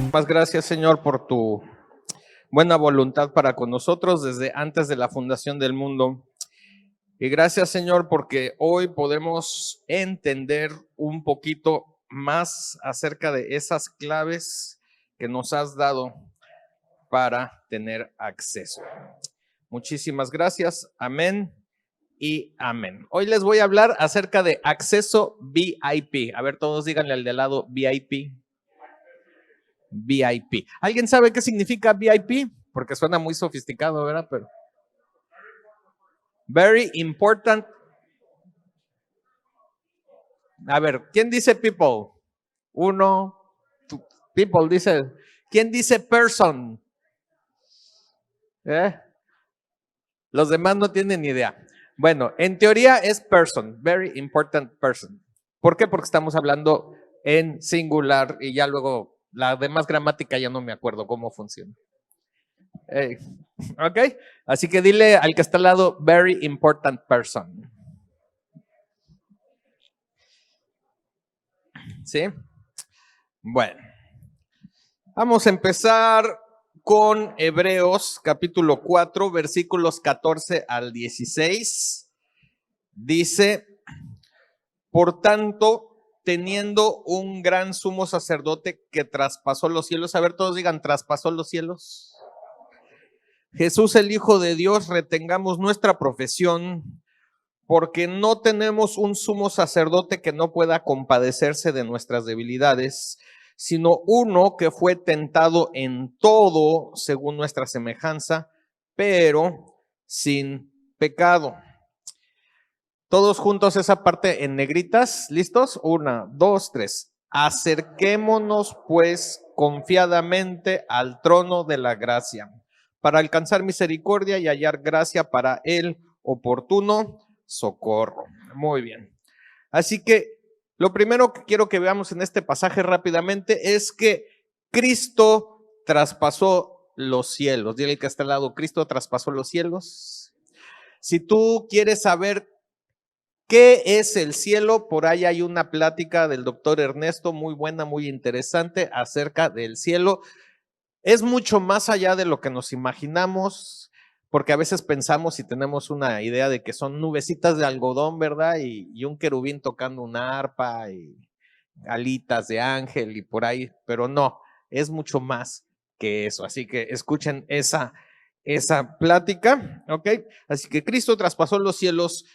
Muchas gracias, Señor, por tu buena voluntad para con nosotros desde antes de la fundación del mundo. Y gracias, Señor, porque hoy podemos entender un poquito más acerca de esas claves que nos has dado para tener acceso. Muchísimas gracias. Amén y amén. Hoy les voy a hablar acerca de acceso VIP. A ver, todos díganle al de lado VIP. VIP. ¿Alguien sabe qué significa VIP? Porque suena muy sofisticado, ¿verdad? Pero very important. A ver, ¿quién dice people? Uno. People dice. ¿Quién dice person? Los demás no tienen ni idea. Bueno, en teoría es person, very important person. ¿Por qué? Porque estamos hablando en singular y ya luego la demás gramática ya no me acuerdo cómo funciona. Ok, así que dile al que está al lado, very important person. ¿Sí? Bueno, vamos a empezar con Hebreos capítulo 4, versículos 14 al 16. Dice, por tanto, teniendo un gran sumo sacerdote que traspasó los cielos, a ver, todos digan, traspasó los cielos. Jesús, el Hijo de Dios, retengamos nuestra profesión, porque no tenemos un sumo sacerdote que no pueda compadecerse de nuestras debilidades, sino uno que fue tentado en todo según nuestra semejanza, pero sin pecado. Todos juntos esa parte en negritas, ¿listos? 1, 2, 3. Acerquémonos pues confiadamente al trono de la gracia, para alcanzar misericordia y hallar gracia para el oportuno socorro. Muy bien. Así que lo primero que quiero que veamos en este pasaje rápidamente es que Cristo traspasó los cielos. Dile que está al lado, Cristo traspasó los cielos. Si tú quieres saber ¿qué es el cielo? Por ahí hay una plática del doctor Ernesto muy buena, muy interesante acerca del cielo. Es mucho más allá de lo que nos imaginamos, porque a veces pensamos y tenemos una idea de que son nubecitas de algodón, ¿verdad? Y un querubín tocando una arpa y alitas de ángel y por ahí, pero no, es mucho más que eso. Así que escuchen esa plática, ¿ok? Así que Cristo traspasó los cielos.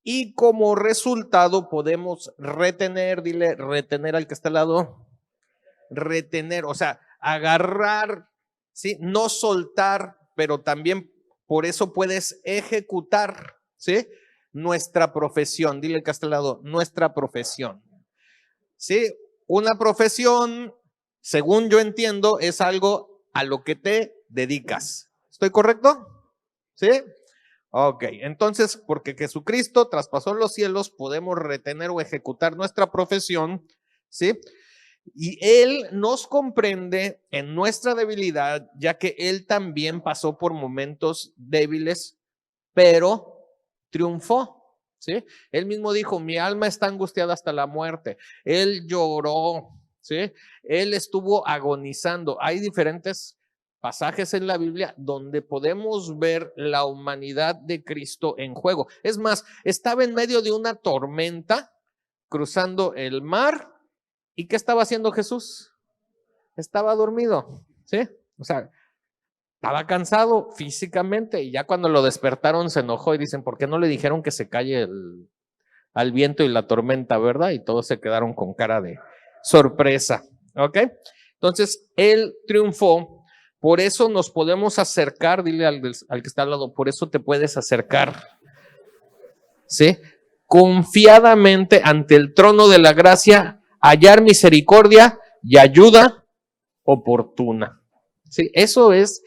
Y como resultado podemos retener, dile, retener al que está al lado, retener, o sea, agarrar, ¿sí? No soltar, pero también por eso puedes ejecutar, ¿sí? Nuestra profesión, dile al que está al lado, nuestra profesión, ¿sí? Una profesión, según yo entiendo, es algo a lo que te dedicas. ¿Estoy correcto? ¿Sí? Ok, entonces, porque Jesucristo traspasó los cielos, podemos retener o ejecutar nuestra profesión, ¿sí? Y Él nos comprende en nuestra debilidad, ya que Él también pasó por momentos débiles, pero triunfó, ¿sí? Él mismo dijo, mi alma está angustiada hasta la muerte. Él lloró, ¿sí? Él estuvo agonizando. Hay diferentes pasajes en la Biblia donde podemos ver la humanidad de Cristo en juego. Es más, estaba en medio de una tormenta, cruzando el mar, ¿y qué estaba haciendo Jesús? Estaba dormido, ¿sí? O sea, estaba cansado físicamente y ya cuando lo despertaron se enojó y dicen, ¿por qué no le dijeron que se calle al viento y la tormenta, verdad? Y todos se quedaron con cara de sorpresa, ¿ok? Entonces, él triunfó. Por eso nos podemos acercar, dile al que está al lado, por eso te puedes acercar, ¿sí? Confiadamente ante el trono de la gracia, hallar misericordia y ayuda oportuna, ¿sí? Eso es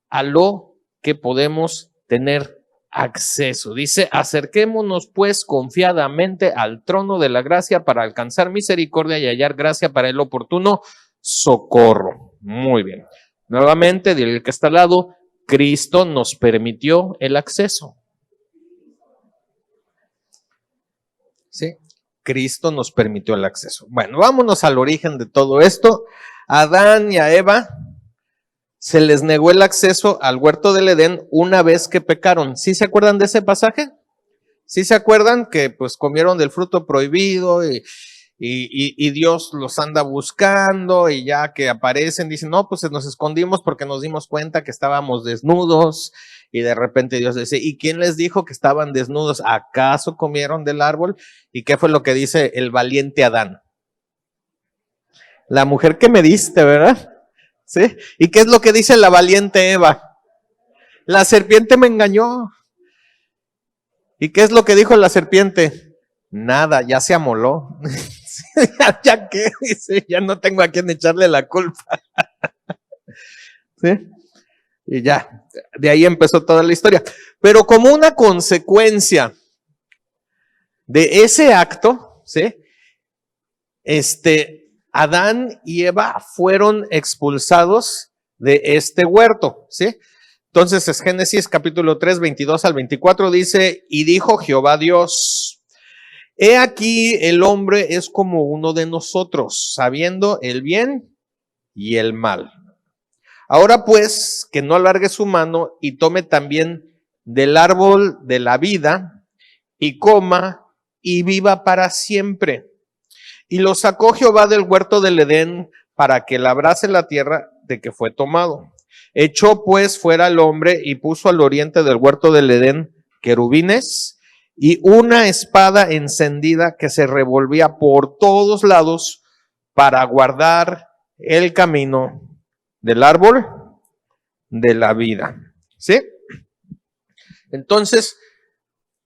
a lo que podemos tener acceso. Dice, acerquémonos pues confiadamente al trono de la gracia para alcanzar misericordia y hallar gracia para el oportuno socorro. Muy bien. Nuevamente, del que está al lado, Cristo nos permitió el acceso. ¿Sí? Cristo nos permitió el acceso. Bueno, vámonos al origen de todo esto. A Adán y a Eva se les negó el acceso al huerto del Edén una vez que pecaron. ¿Sí se acuerdan de ese pasaje? ¿Sí se acuerdan que pues comieron del fruto prohibido y Dios los anda buscando y ya que aparecen dicen, no, pues nos escondimos porque nos dimos cuenta que estábamos desnudos y de repente Dios dice, ¿y quién les dijo que estaban desnudos? ¿Acaso comieron del árbol? ¿Y qué fue lo que dice el valiente Adán? La mujer que me diste, ¿verdad? ¿Sí? ¿Y qué es lo que dice la valiente Eva? La serpiente me engañó. ¿Y qué es lo que dijo la serpiente? Nada, ya se amoló. ¿Ya qué? Dice, ya no tengo a quién echarle la culpa. ¿Sí? Y ya, de ahí empezó toda la historia. Pero como una consecuencia de ese acto, ¿sí? Adán y Eva fueron expulsados de este huerto, ¿sí? Entonces es Génesis capítulo 3, 22 al 24, dice, y dijo Jehová Dios, he aquí el hombre es como uno de nosotros, sabiendo el bien y el mal. Ahora pues, que no alargue su mano y tome también del árbol de la vida y coma y viva para siempre. Y lo sacó Jehová del huerto del Edén para que labrase la tierra de que fue tomado. Echó pues fuera al hombre y puso al oriente del huerto del Edén querubines y una espada encendida que se revolvía por todos lados para guardar el camino del árbol de la vida. ¿Sí? Entonces,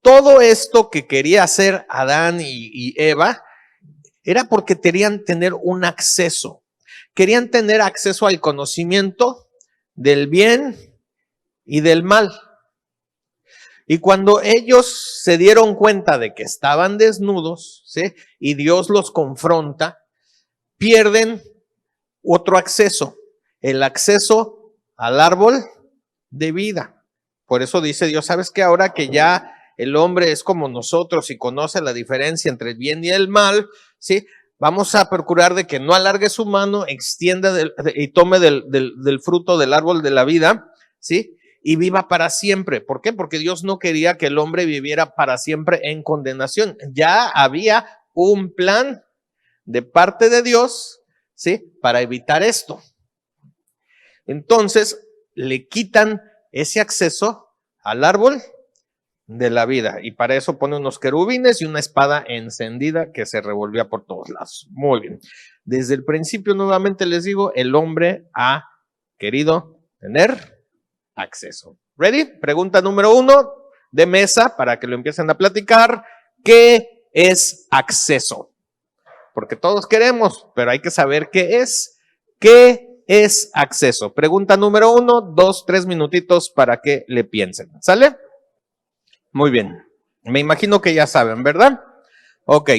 todo esto que quería hacer Adán y Eva era porque querían tener un acceso. Querían tener acceso al conocimiento del bien y del mal. Y cuando ellos se dieron cuenta de que estaban desnudos, ¿sí? Y Dios los confronta, pierden otro acceso, el acceso al árbol de vida. Por eso dice Dios, ¿sabes qué? Ahora que ya el hombre es como nosotros y conoce la diferencia entre el bien y el mal, ¿sí? Vamos a procurar de que no alargue su mano, extienda y tome del fruto del árbol de la vida, ¿sí? Y viva para siempre. ¿Por qué? Porque Dios no quería que el hombre viviera para siempre en condenación. Ya había un plan de parte de Dios, ¿sí? Para evitar esto. Entonces, le quitan ese acceso al árbol de la vida, y para eso pone unos querubines y una espada encendida que se revolvía por todos lados. Muy bien. Desde el principio, nuevamente les digo, el hombre ha querido tener acceso. ¿Ready? Pregunta número 1 de mesa para que lo empiecen a platicar. ¿Qué es acceso? Porque todos queremos, pero hay que saber qué es. ¿Qué es acceso? Pregunta número 1, 2, 3 minutitos para que le piensen. ¿Sale? Muy bien. Me imagino que ya saben, ¿verdad? Ok.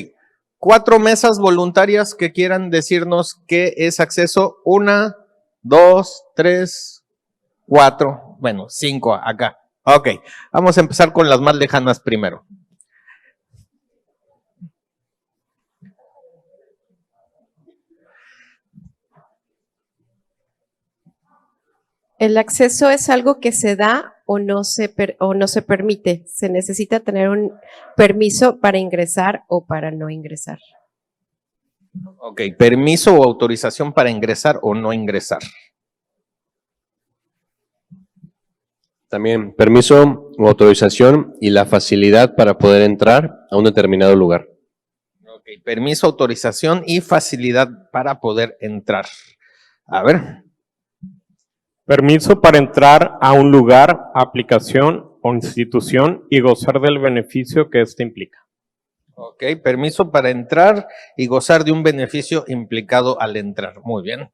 4 mesas voluntarias que quieran decirnos qué es acceso. 1, 2, 3, 4. Bueno, 5 acá. Ok. Vamos a empezar con las más lejanas primero. El acceso es algo que se da o no se permite. Se necesita tener un permiso para ingresar o para no ingresar. Ok, permiso o autorización para ingresar o no ingresar. También permiso o autorización y la facilidad para poder entrar a un determinado lugar. Ok, permiso, autorización y facilidad para poder entrar. A ver. Permiso para entrar a un lugar, aplicación o institución y gozar del beneficio que éste implica. Ok, permiso para entrar y gozar de un beneficio implicado al entrar. Muy bien.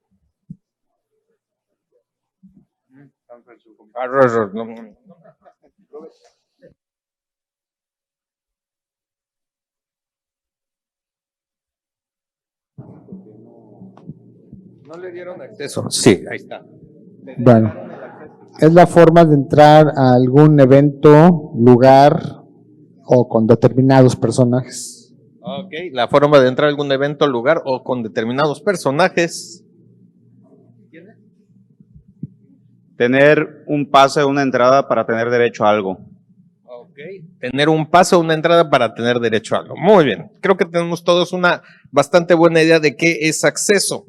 No le dieron acceso. Sí, ahí está. Bueno, es la forma de entrar a algún evento, lugar o con determinados personajes. Ok, la forma de entrar a algún evento, lugar o con determinados personajes. Tener un pase o una entrada para tener derecho a algo. Ok, tener un pase o una entrada para tener derecho a algo. Muy bien, creo que tenemos todos una bastante buena idea de qué es acceso.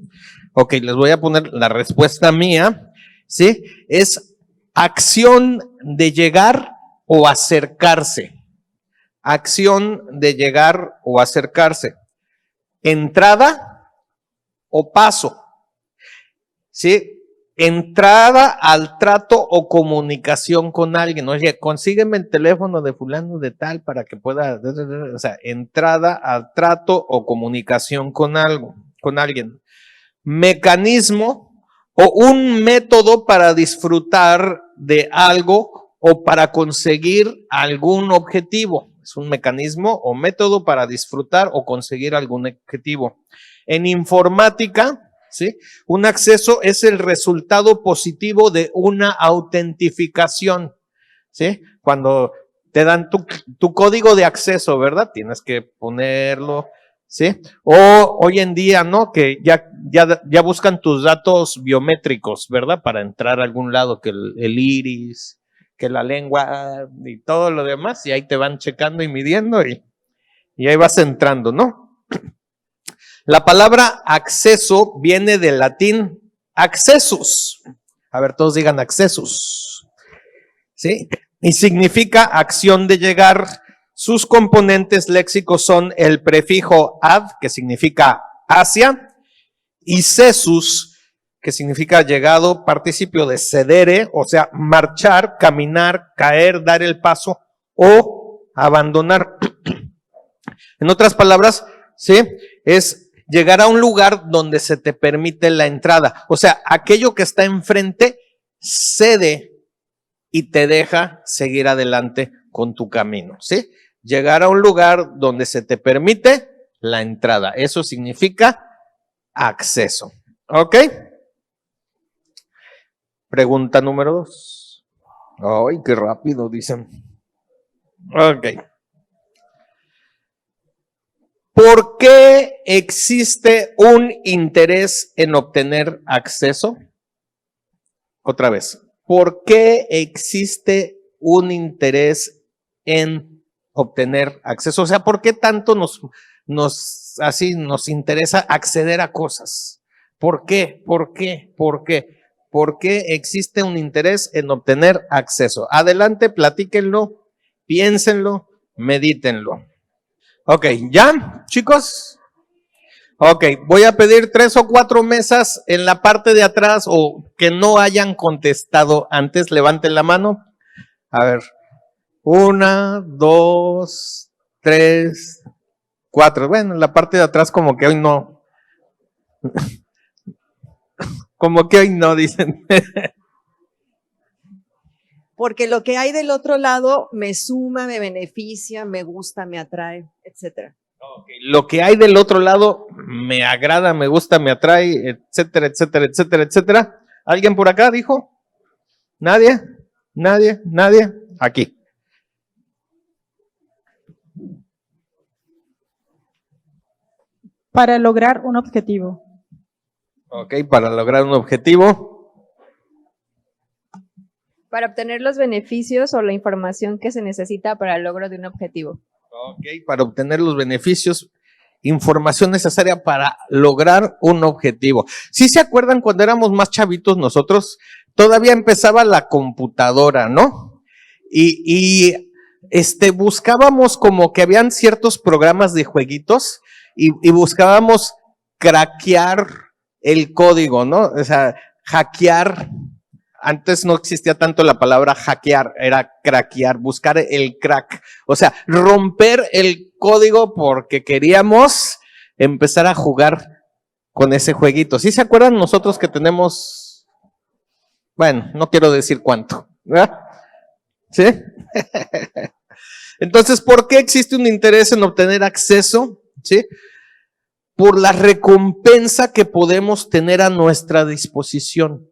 Ok, les voy a poner la respuesta mía, ¿sí? Es acción de llegar o acercarse. Acción de llegar o acercarse. Entrada o paso. ¿Sí? Entrada al trato o comunicación con alguien. Oye, consígueme el teléfono de fulano de tal para que pueda, o sea, entrada al trato o comunicación con algo, con alguien. Mecanismo o un método para disfrutar de algo o para conseguir algún objetivo. Es un mecanismo o método para disfrutar o conseguir algún objetivo. En informática, ¿sí? Un acceso es el resultado positivo de una autentificación, ¿sí? Cuando te dan tu código de acceso, ¿verdad? Tienes que ponerlo, ¿sí? O hoy en día, ¿no? Que ya buscan tus datos biométricos, ¿verdad? Para entrar a algún lado, que el iris, que la lengua y todo lo demás, y ahí te van checando y midiendo y ahí vas entrando, ¿no? La palabra acceso viene del latín accessus. A ver, todos digan accessus. ¿Sí? Y significa acción de llegar. Sus componentes léxicos son el prefijo ad, que significa hacia, y cessus, que significa llegado, participio de cedere, o sea, marchar, caminar, caer, dar el paso o abandonar. En otras palabras, ¿sí? Es llegar a un lugar donde se te permite la entrada. O sea, aquello que está enfrente cede y te deja seguir adelante con tu camino, ¿sí? Llegar a un lugar donde se te permite la entrada. Eso significa acceso. ¿Ok? Pregunta número 2. Ay, qué rápido, dicen. Ok. ¿Por qué existe un interés en obtener acceso? Otra vez. ¿Por qué existe un interés en obtener acceso? O sea, ¿por qué tanto nos interesa acceder a cosas? ¿Por qué? ¿Por qué? ¿Por qué? ¿Por qué existe un interés en obtener acceso? Adelante, platíquenlo, piénsenlo, medítenlo. Ok, ¿ya, chicos? Ok, voy a pedir 3 o 4 mesas en la parte de atrás o que no hayan contestado antes. Levanten la mano. A ver, 1, 2, 3, 4. Bueno, en la parte de atrás como que hoy no. Como que hoy no, dicen. Porque lo que hay del otro lado me suma, me beneficia, me gusta, me atrae, etcétera. Okay. Lo que hay del otro lado me agrada, me gusta, me atrae, etcétera, etcétera, etcétera, etcétera. ¿Alguien por acá dijo? ¿Nadie? ¿Nadie? ¿Nadie? Aquí. Para lograr un objetivo. Ok, para lograr un objetivo. Para obtener los beneficios o la información que se necesita para el logro de un objetivo. Ok, para obtener los beneficios, información necesaria para lograr un objetivo. ¿Sí se acuerdan cuando éramos más chavitos nosotros? Todavía empezaba la computadora, ¿no? Y buscábamos como que habían ciertos programas de jueguitos y buscábamos craquear el código, ¿no? O sea, hackear. Antes no existía tanto la palabra hackear, era craquear, buscar el crack. O sea, romper el código porque queríamos empezar a jugar con ese jueguito. ¿Sí se acuerdan nosotros que tenemos? Bueno, no quiero decir cuánto, ¿verdad? ¿Sí? Entonces, ¿por qué existe un interés en obtener acceso? ¿Sí? Por la recompensa que podemos tener a nuestra disposición.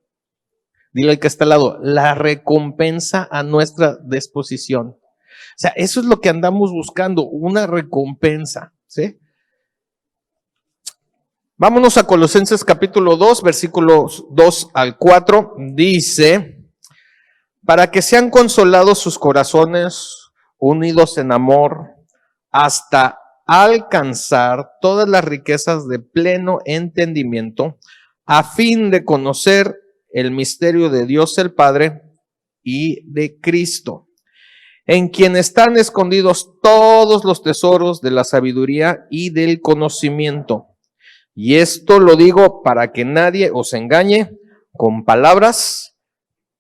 Dile al que está al lado, la recompensa a nuestra disposición. O sea, eso es lo que andamos buscando, una recompensa. ¿sí? Vámonos a Colosenses capítulo 2, versículos 2 al 4. Dice, para que sean consolados sus corazones, unidos en amor, hasta alcanzar todas las riquezas de pleno entendimiento, a fin de conocer el misterio de Dios el Padre y de Cristo, en quien están escondidos todos los tesoros de la sabiduría y del conocimiento. Y esto lo digo para que nadie os engañe con palabras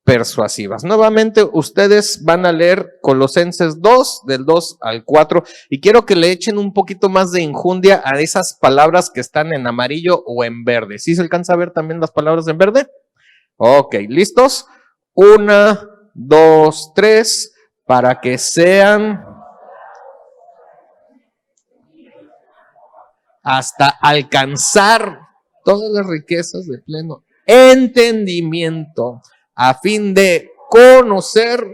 persuasivas. Nuevamente ustedes van a leer Colosenses 2, del 2 al 4, y quiero que le echen un poquito más de enjundia a esas palabras que están en amarillo o en verde. ¿Sí se alcanza a ver también las palabras en verde? Ok, ¿listos? 1, 2, 3, para que sean hasta alcanzar todas las riquezas de pleno entendimiento, a fin de conocer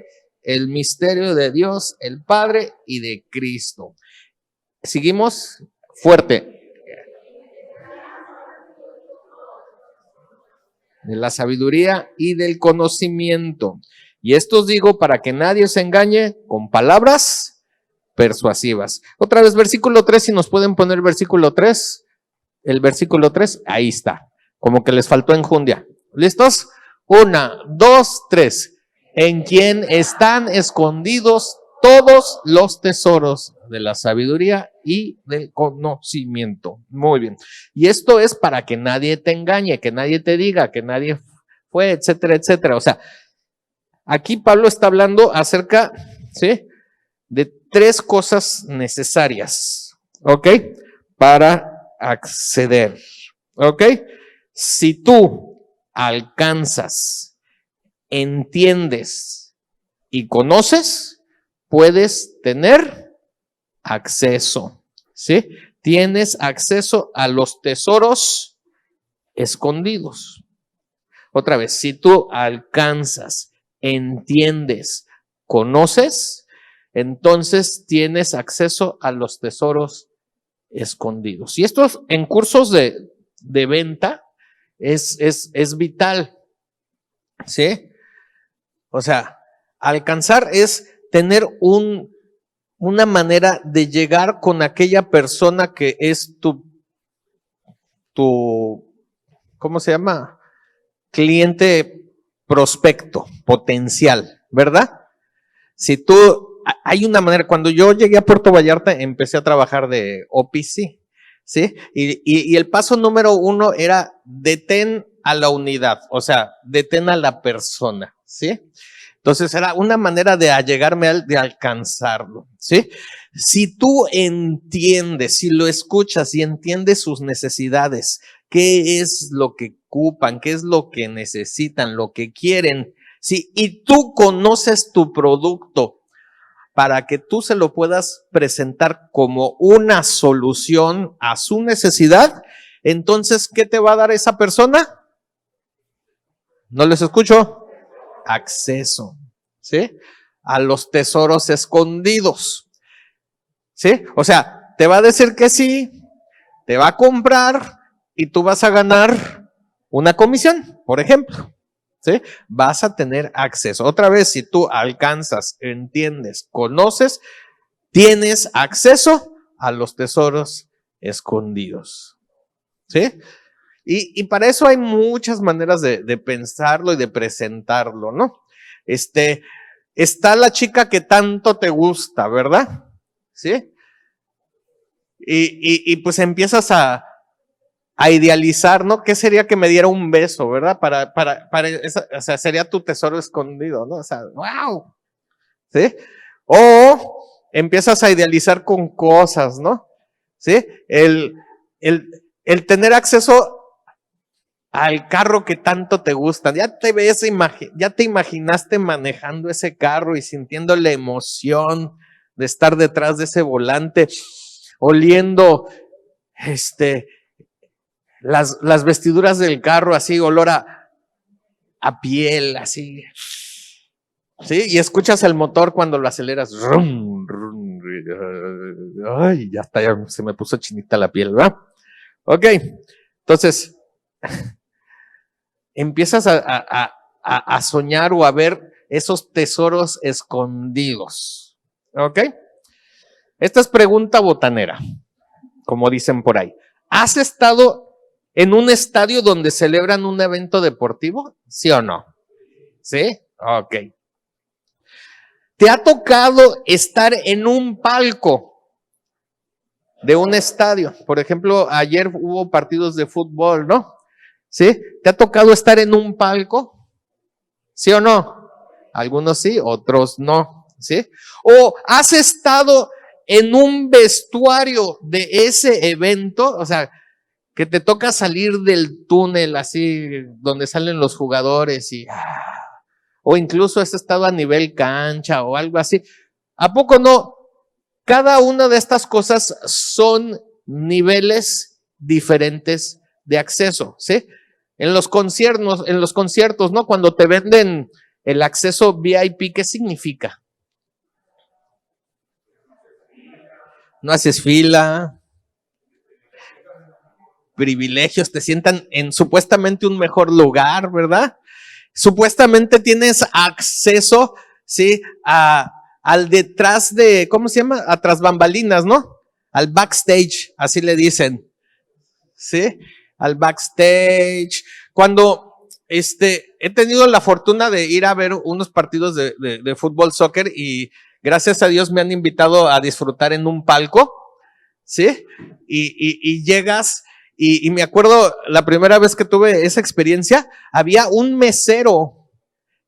el misterio de Dios, el Padre y de Cristo. Seguimos fuerte. De la sabiduría y del conocimiento. Y esto os digo para que nadie os engañe con palabras persuasivas. Otra vez, versículo 3, si nos pueden poner versículo 3. El versículo 3, ahí está. Como que les faltó enjundia. ¿Listos? 1, 2, 3. En quien están escondidos todos los tesoros de la sabiduría y del conocimiento. Muy bien. Y esto es para que nadie te engañe, que nadie te diga, que nadie fue, etcétera, etcétera. O sea, aquí Pablo está hablando acerca, ¿sí?, de 3 cosas necesarias, ¿ok?, para acceder, ¿ok? Si tú alcanzas, entiendes y conoces, puedes tener acceso, ¿sí? Tienes acceso a los tesoros escondidos. Otra vez, si tú alcanzas, entiendes, conoces, entonces tienes acceso a los tesoros escondidos. Y esto en cursos de venta es vital, ¿sí? O sea, alcanzar es tener una manera de llegar con aquella persona que es tu ¿cómo se llama? Cliente prospecto, potencial, ¿verdad? Si tú, hay una manera, cuando yo llegué a Puerto Vallarta, empecé a trabajar de OPC, ¿sí? Y el paso número 1 era detén a la unidad, o sea, detén a la persona, ¿sí? Entonces era una manera de allegarme de alcanzarlo, ¿sí? Si tú entiendes, si lo escuchas y entiendes sus necesidades, qué es lo que ocupan, qué es lo que necesitan, lo que quieren, ¿sí? Y tú conoces tu producto para que tú se lo puedas presentar como una solución a su necesidad, entonces, ¿qué te va a dar esa persona? ¿No les escucho? Acceso, ¿sí? A los tesoros escondidos, ¿sí? O sea, te va a decir que sí, te va a comprar y tú vas a ganar una comisión, por ejemplo, ¿sí? Vas a tener acceso. Otra vez, si tú alcanzas, entiendes, conoces, tienes acceso a los tesoros escondidos, ¿sí? Y para eso hay muchas maneras de pensarlo y de presentarlo, ¿no? Está la chica que tanto te gusta, ¿verdad? ¿Sí? Y pues empiezas a idealizar, ¿no? ¿Qué sería que me diera un beso, verdad? O sea, sería tu tesoro escondido, ¿no? O sea, ¡wow! ¿Sí? O empiezas a idealizar con cosas, ¿no? ¿Sí? El tener acceso al carro que tanto te gusta, ya te imaginaste manejando ese carro y sintiendo la emoción de estar detrás de ese volante, oliendo las vestiduras del carro, así, olor a piel, así, ¿sí? Y escuchas el motor cuando lo aceleras, rum, rum, Ay, ya está, ya se me puso chinita la piel, ¿verdad? Ok, entonces, empiezas a soñar o a ver esos tesoros escondidos, ¿ok? Esta es pregunta botanera, como dicen por ahí. ¿Has estado en un estadio donde celebran un evento deportivo? ¿Sí o no? ¿Sí? Ok. ¿Te ha tocado estar en un palco de un estadio? Por ejemplo, ayer hubo partidos de fútbol, ¿no? ¿Sí? ¿Te ha tocado estar en un palco? ¿Sí o no? Algunos sí, otros no, ¿sí? ¿O has estado en un vestuario de ese evento? O sea, que te toca salir del túnel así, donde salen los jugadores o incluso has estado a nivel cancha o algo así. ¿A poco no? Cada una de estas cosas son niveles diferentes de acceso, ¿sí? En los conciertos, ¿no? Cuando te venden el acceso VIP, ¿qué significa? No haces fila, privilegios, te sientan en supuestamente un mejor lugar, ¿verdad? Supuestamente tienes acceso, ¿sí? Al detrás de, ¿cómo se llama? A tras bambalinas, ¿no? Al backstage, así le dicen, ¿sí? Al backstage. Cuando he tenido la fortuna de ir a ver unos partidos de fútbol, soccer, y gracias a Dios me han invitado a disfrutar en un palco, ¿sí? Y llegas, y me acuerdo la primera vez que tuve esa experiencia, había un mesero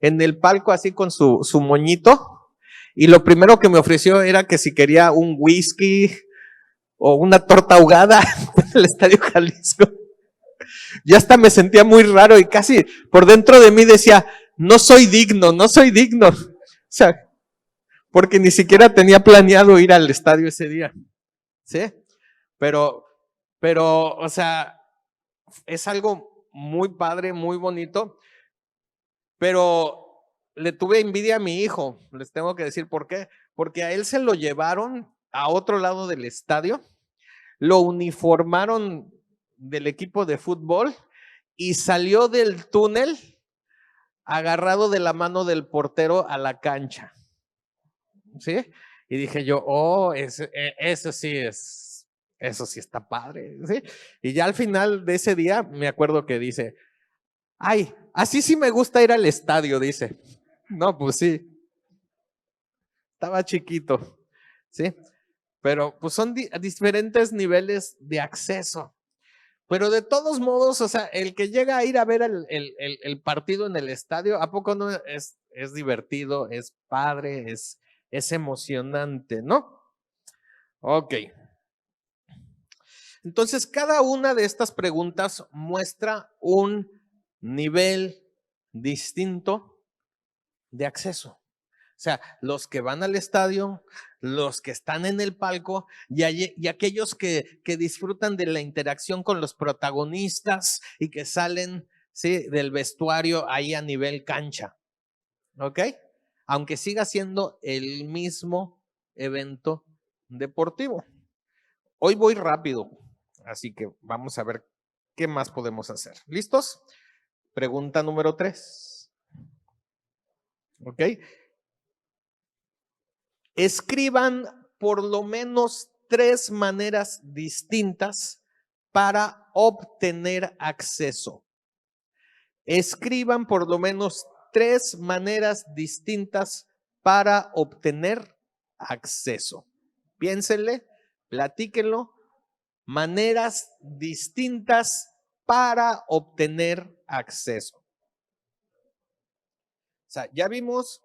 en el palco así con su moñito, y lo primero que me ofreció era que si quería un whisky o una torta ahogada en el Estadio Jalisco. Ya hasta me sentía muy raro y casi por dentro de mí decía, no soy digno. O sea, porque ni siquiera tenía planeado ir al estadio ese día, ¿sí? Pero, o sea, es algo muy padre, muy bonito, pero le tuve envidia a mi hijo, les tengo que decir por qué, porque a él se lo llevaron a otro lado del estadio, lo uniformaron del equipo de fútbol y salió del túnel agarrado de la mano del portero a la cancha, ¿sí? Y dije yo, eso sí está padre, ¿sí? Y ya al final de ese día me acuerdo que dice, ay, así sí me gusta ir al estadio, dice. No, pues sí. Estaba chiquito, ¿sí? Pero pues son diferentes niveles de acceso. Pero de todos modos, o sea, el que llega a ir a ver el partido en el estadio, ¿a poco no es divertido, es padre, es emocionante, ¿no? Ok. Entonces, cada una de estas preguntas muestra un nivel distinto de acceso. O sea, los que van al estadio, los que están en el palco y aquellos que disfrutan de la interacción con los protagonistas y que salen, ¿sí?, del vestuario ahí a nivel cancha. ¿Ok? Aunque siga siendo el mismo evento deportivo. Hoy voy rápido, así que vamos a ver qué más podemos hacer. ¿Listos? Pregunta número 3. ¿Ok? Escriban por lo menos 3 maneras distintas para obtener acceso. Escriban por lo menos 3 maneras distintas para obtener acceso. Piénsenle, platíquenlo. Maneras distintas para obtener acceso. O sea, ya vimos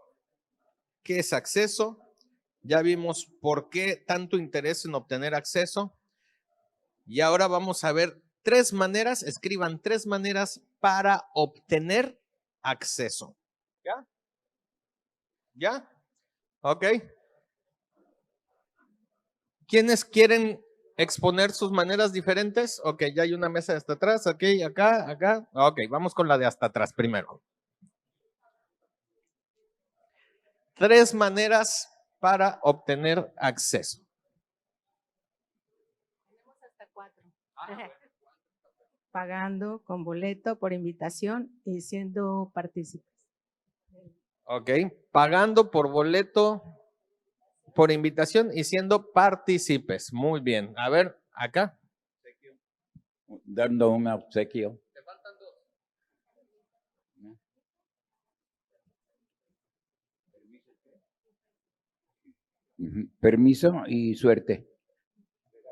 qué es acceso. Ya vimos por qué tanto interés en obtener acceso. Y ahora vamos a ver 3 maneras, escriban 3 maneras para obtener acceso. ¿Ya? ¿Ya? Ok. ¿Quiénes quieren exponer sus maneras diferentes? Ok, ya hay una mesa hasta atrás, ok, acá. Ok, vamos con la de hasta atrás primero. 3 maneras para obtener acceso. Pagando con boleto por invitación y siendo partícipes. Ok, pagando por boleto, por invitación y siendo partícipes. Muy bien. A ver, acá. Dando un obsequio. Permiso y suerte.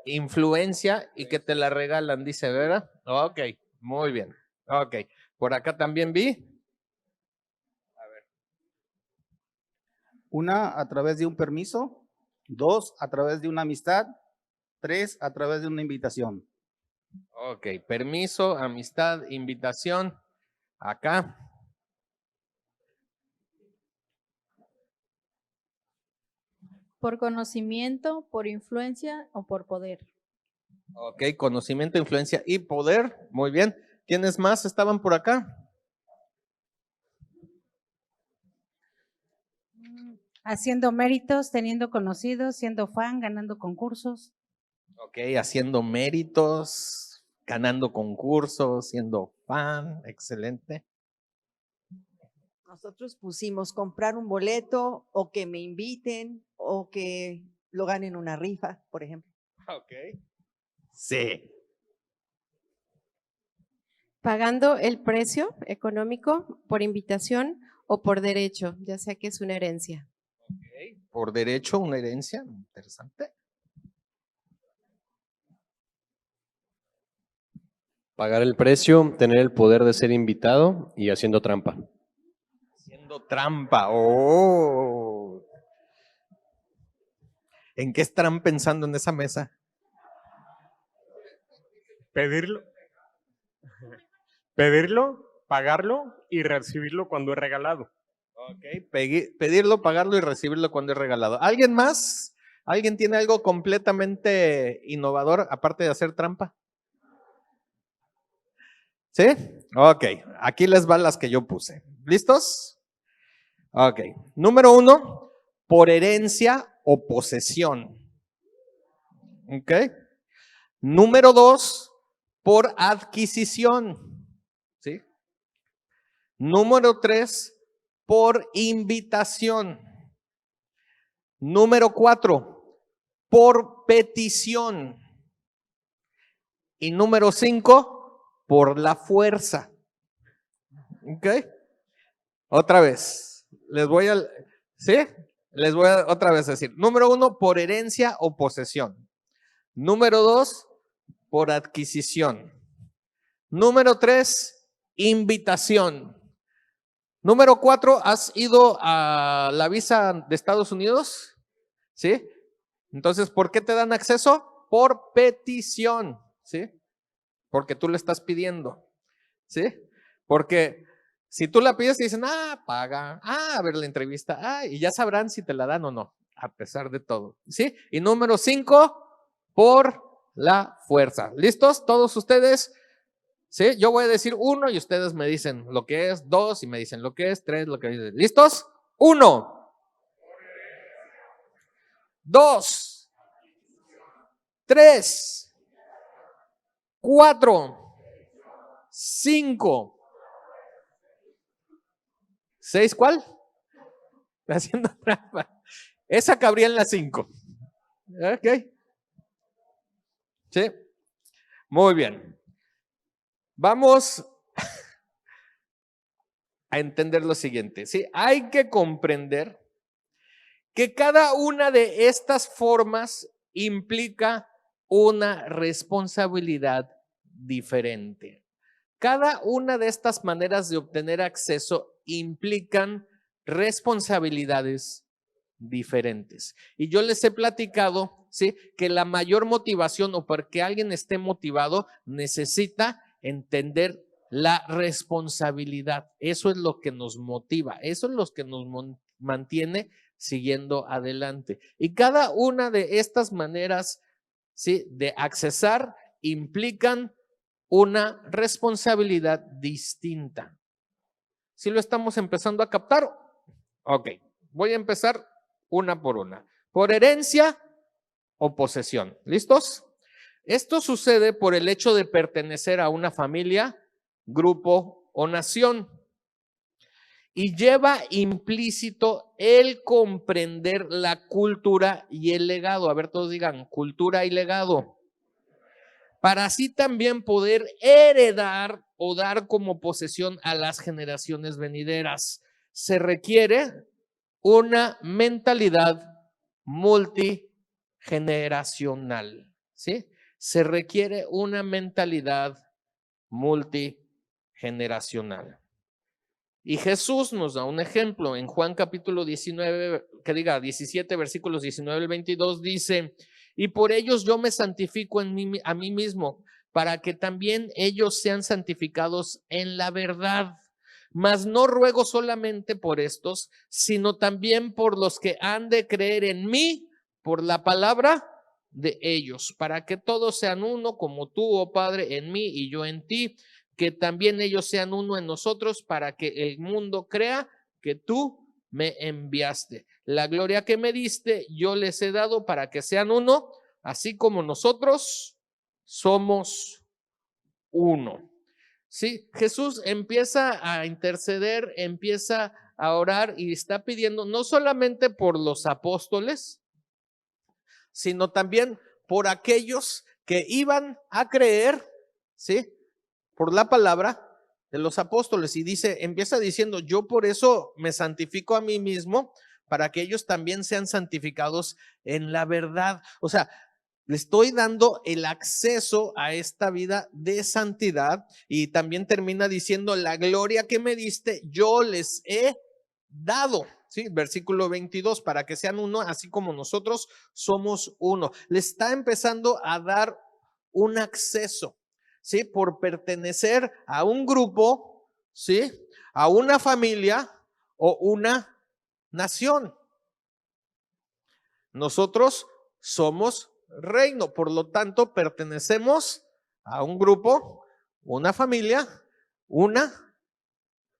Influencia y que te la regalan, dice, ¿verdad? Ok, muy bien. Ok, por acá también vi. Una, a través de un permiso. 2, a través de una amistad. 3, a través de una invitación. Ok, permiso, amistad, invitación. Acá. Por conocimiento, por influencia o por poder. Ok, conocimiento, influencia y poder. Muy bien. ¿Quiénes más estaban por acá? Haciendo méritos, teniendo conocidos, siendo fan, ganando concursos. Ok, haciendo méritos, ganando concursos, siendo fan. Excelente. Nosotros pusimos comprar un boleto o que me inviten o que lo ganen una rifa, por ejemplo. Ok. Sí. Pagando el precio económico por invitación o por derecho, ya sea que es una herencia. Ok, por derecho, una herencia. Interesante. Pagar el precio, tener el poder de ser invitado y haciendo trampa. Haciendo trampa. Oh. ¿En qué estarán pensando en esa mesa? Pedirlo, pagarlo y recibirlo cuando es regalado. Ok, pedirlo, pagarlo y recibirlo cuando es regalado. ¿Alguien más? ¿Alguien tiene algo completamente innovador aparte de hacer trampa? ¿Sí? Ok, aquí les van las que yo puse. ¿Listos? Ok, número 1, por herencia o posesión. Ok. Número 2, por adquisición. ¿Sí? Número 3, por invitación. Número 4, por petición. Y número 5, por la fuerza. ¿Ok? Otra vez. ¿Sí? Les voy a otra vez decir. Número 1, por herencia o posesión. Número 2, por adquisición. Número 3, invitación. Número 4, ¿has ido a la visa de Estados Unidos? ¿Sí? Entonces, ¿por qué te dan acceso? Por petición, ¿sí? Porque tú le estás pidiendo, ¿sí? Porque si tú la pides, te dicen, paga, a ver la entrevista, y ya sabrán si te la dan o no, a pesar de todo, ¿sí? Y número 5, por la fuerza. ¿Listos? Todos ustedes. ¿Sí? Yo voy a decir 1 y ustedes me dicen lo que es, 2 y me dicen lo que es, 3, lo que es. ¿Listos? 1, 2, 3, 4, 5, 6, ¿cuál? Haciendo trampa. Esa cabría en la 5. Ok. ¿Sí? Muy bien. Vamos a entender lo siguiente, ¿sí? Hay que comprender que cada una de estas formas implica una responsabilidad diferente. Cada una de estas maneras de obtener acceso implican responsabilidades diferentes. Y yo les he platicado, ¿sí?, que la mayor motivación o para que alguien esté motivado necesita entender la responsabilidad. Eso es lo que nos motiva, eso es lo que nos mantiene siguiendo adelante. Y cada una de estas maneras, ¿sí?, de accesar implican una responsabilidad distinta. ¿Sí lo estamos empezando a captar? Ok, voy a empezar una por una. Por herencia o posesión. ¿Listos? Esto sucede por el hecho de pertenecer a una familia, grupo o nación. Y lleva implícito el comprender la cultura y el legado. A ver, todos digan, cultura y legado. Para así también poder heredar o dar como posesión a las generaciones venideras. Se requiere una mentalidad multigeneracional, ¿sí? Se requiere una mentalidad multigeneracional. Y Jesús nos da un ejemplo en Juan capítulo 17, versículos 19 al 22, dice: y por ellos yo me santifico a mí mismo, para que también ellos sean santificados en la verdad. Mas no ruego solamente por estos, sino también por los que han de creer en mí por la palabra de ellos, para que todos sean uno, como tú, oh Padre, en mí y yo en ti, que también ellos sean uno en nosotros, para que el mundo crea que tú me enviaste. La gloria que me diste, yo les he dado para que sean uno, así como nosotros somos uno. Sí, Jesús empieza a interceder, empieza a orar y está pidiendo no solamente por los apóstoles, sino también por aquellos que iban a creer, ¿sí?, por la palabra de los apóstoles. Y dice, empieza diciendo, yo por eso me santifico a mí mismo, para que ellos también sean santificados en la verdad. O sea, le estoy dando el acceso a esta vida de santidad. Y también termina diciendo, la gloria que me diste, yo les he dado. Sí, versículo 22, para que sean uno, así como nosotros somos uno. Le está empezando a dar un acceso, ¿sí?, por pertenecer a un grupo, ¿sí?, a una familia o una nación. Nosotros somos reino, por lo tanto pertenecemos a un grupo, una familia, una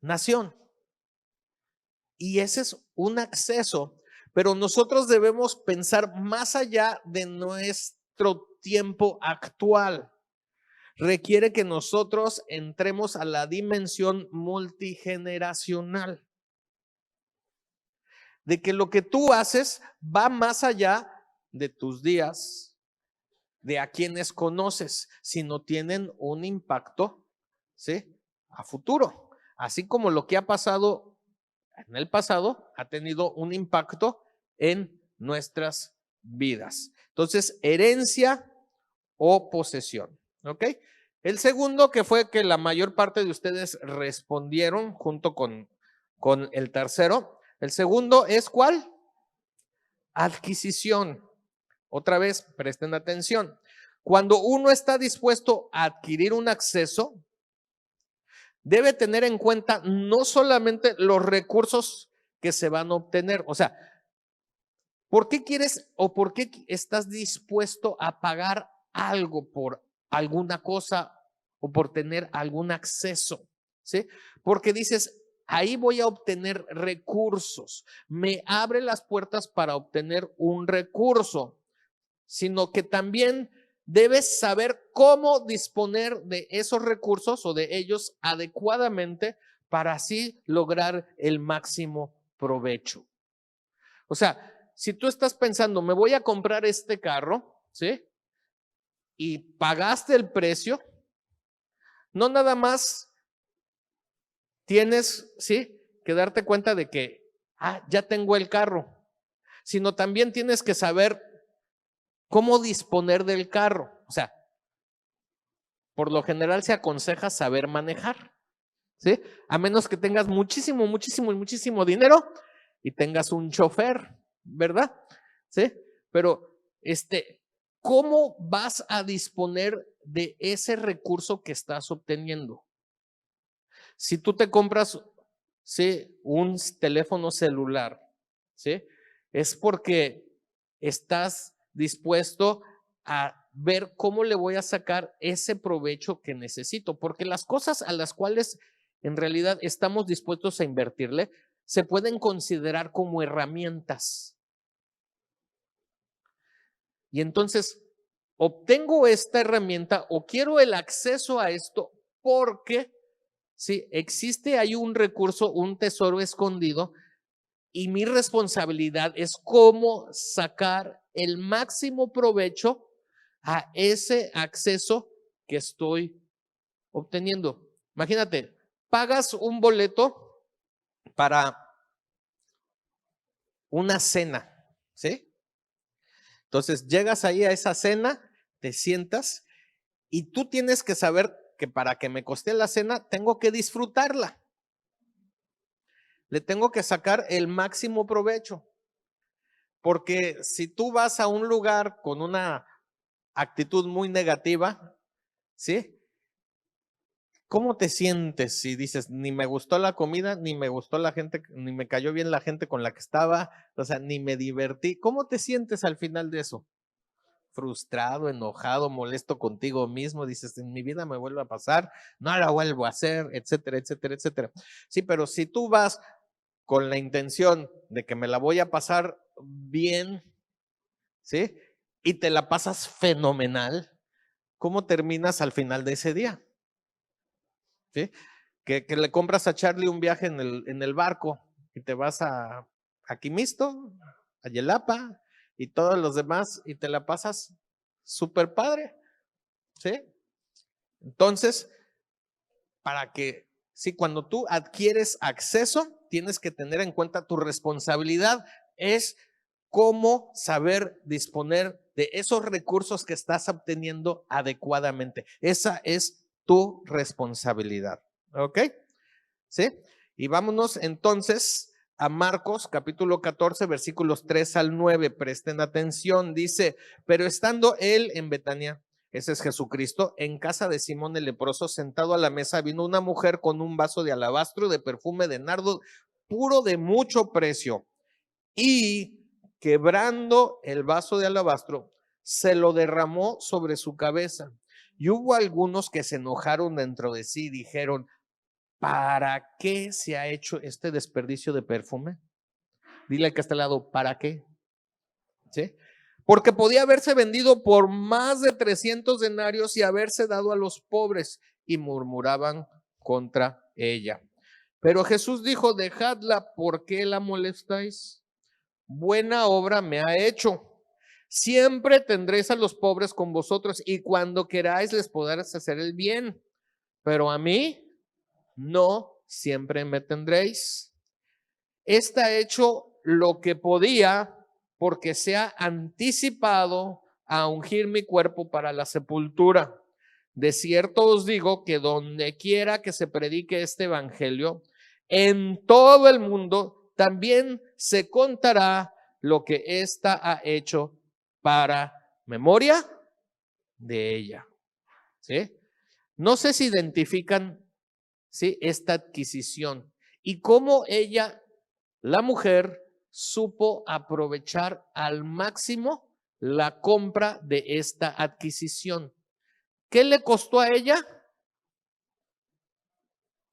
nación. Y ese es un acceso, pero nosotros debemos pensar más allá de nuestro tiempo actual. Requiere que nosotros entremos a la dimensión multigeneracional, de que lo que tú haces va más allá de tus días, de a quienes conoces, sino tienen un impacto, ¿sí?, a futuro. Así como lo que ha pasado en el pasado ha tenido un impacto en nuestras vidas. Entonces, herencia o posesión, ¿ok? El segundo, que fue que la mayor parte de ustedes respondieron junto con el tercero. El segundo es ¿cuál? Adquisición. Otra vez, presten atención. Cuando uno está dispuesto a adquirir un acceso, debe tener en cuenta no solamente los recursos que se van a obtener. O sea, ¿por qué quieres o por qué estás dispuesto a pagar algo por alguna cosa o por tener algún acceso? ¿Sí? Porque dices, ahí voy a obtener recursos. Me abre las puertas para obtener un recurso, sino que también debes saber cómo disponer de esos recursos o de ellos adecuadamente para así lograr el máximo provecho. O sea, si tú estás pensando, me voy a comprar este carro, ¿sí?, y pagaste el precio, no nada más tienes, ¿sí?, que darte cuenta de que, ya tengo el carro, sino también tienes que saber cómo disponer del carro. O sea, por lo general se aconseja saber manejar, ¿sí?, a menos que tengas muchísimo dinero y tengas un chofer, ¿verdad? ¿Sí? Pero ¿cómo vas a disponer de ese recurso que estás obteniendo? Si tú te compras, ¿sí?, un teléfono celular, ¿sí?, es porque estás dispuesto a ver cómo le voy a sacar ese provecho que necesito, porque las cosas a las cuales en realidad estamos dispuestos a invertirle se pueden considerar como herramientas, Y entonces obtengo esta herramienta o quiero el acceso a esto porque sí, existe ahí un recurso, un tesoro escondido y mi responsabilidad es cómo sacar el máximo provecho a ese acceso que estoy obteniendo. Imagínate, pagas un boleto para una cena, ¿sí? Entonces llegas ahí a esa cena, te sientas y tú tienes que saber que para que me coste la cena tengo que disfrutarla. Le tengo que sacar el máximo provecho. Porque si tú vas a un lugar con una actitud muy negativa, ¿sí? ¿Cómo te sientes si dices, ni me gustó la comida, ni me gustó la gente, ni me cayó bien la gente con la que estaba, o sea, ni me divertí? ¿Cómo te sientes al final de eso? Frustrado, enojado, molesto contigo mismo, dices, en mi vida me vuelve a pasar, no la vuelvo a hacer, etcétera, etcétera, etcétera. Sí, pero si tú vas con la intención de que me la voy a pasar bien, ¿sí? Y te la pasas fenomenal, ¿cómo terminas al final de ese día? ¿Sí? Que le compras a Charlie un viaje en el barco y te vas a Quimisto, a Yelapa y todos los demás y te la pasas súper padre, ¿sí? Entonces, para que, sí, cuando tú adquieres acceso, tienes que tener en cuenta tu responsabilidad es cómo saber disponer de esos recursos que estás obteniendo adecuadamente. Esa es tu responsabilidad. ¿Ok? ¿Sí? Y vámonos entonces a Marcos capítulo 14 versículos 3 al 9. Presten atención. Dice, pero estando él en Betania, ese es Jesucristo, en casa de Simón el leproso, sentado a la mesa, vino una mujer con un vaso de alabastro de perfume de nardo puro de mucho precio. Y quebrando el vaso de alabastro, se lo derramó sobre su cabeza. Y hubo algunos que se enojaron dentro de sí y dijeron, ¿para qué se ha hecho este desperdicio de perfume? Dile al que está al lado, ¿para qué? ¿Sí? Porque podía haberse vendido por más de 300 denarios y haberse dado a los pobres, y murmuraban contra ella. Pero Jesús dijo, dejadla, ¿por qué la molestáis? Buena obra me ha hecho. Siempre tendréis a los pobres con vosotros y cuando queráis les podréis hacer el bien, pero a mí no siempre me tendréis. Está hecho lo que podía porque se ha anticipado a ungir mi cuerpo para la sepultura. De cierto os digo que donde quiera que se predique este evangelio, en todo el mundo también se contará lo que ésta ha hecho para memoria de ella. ¿Sí? No sé si identifican, ¿sí?, esta adquisición y cómo ella, la mujer, supo aprovechar al máximo la compra de esta adquisición. ¿Qué le costó a ella?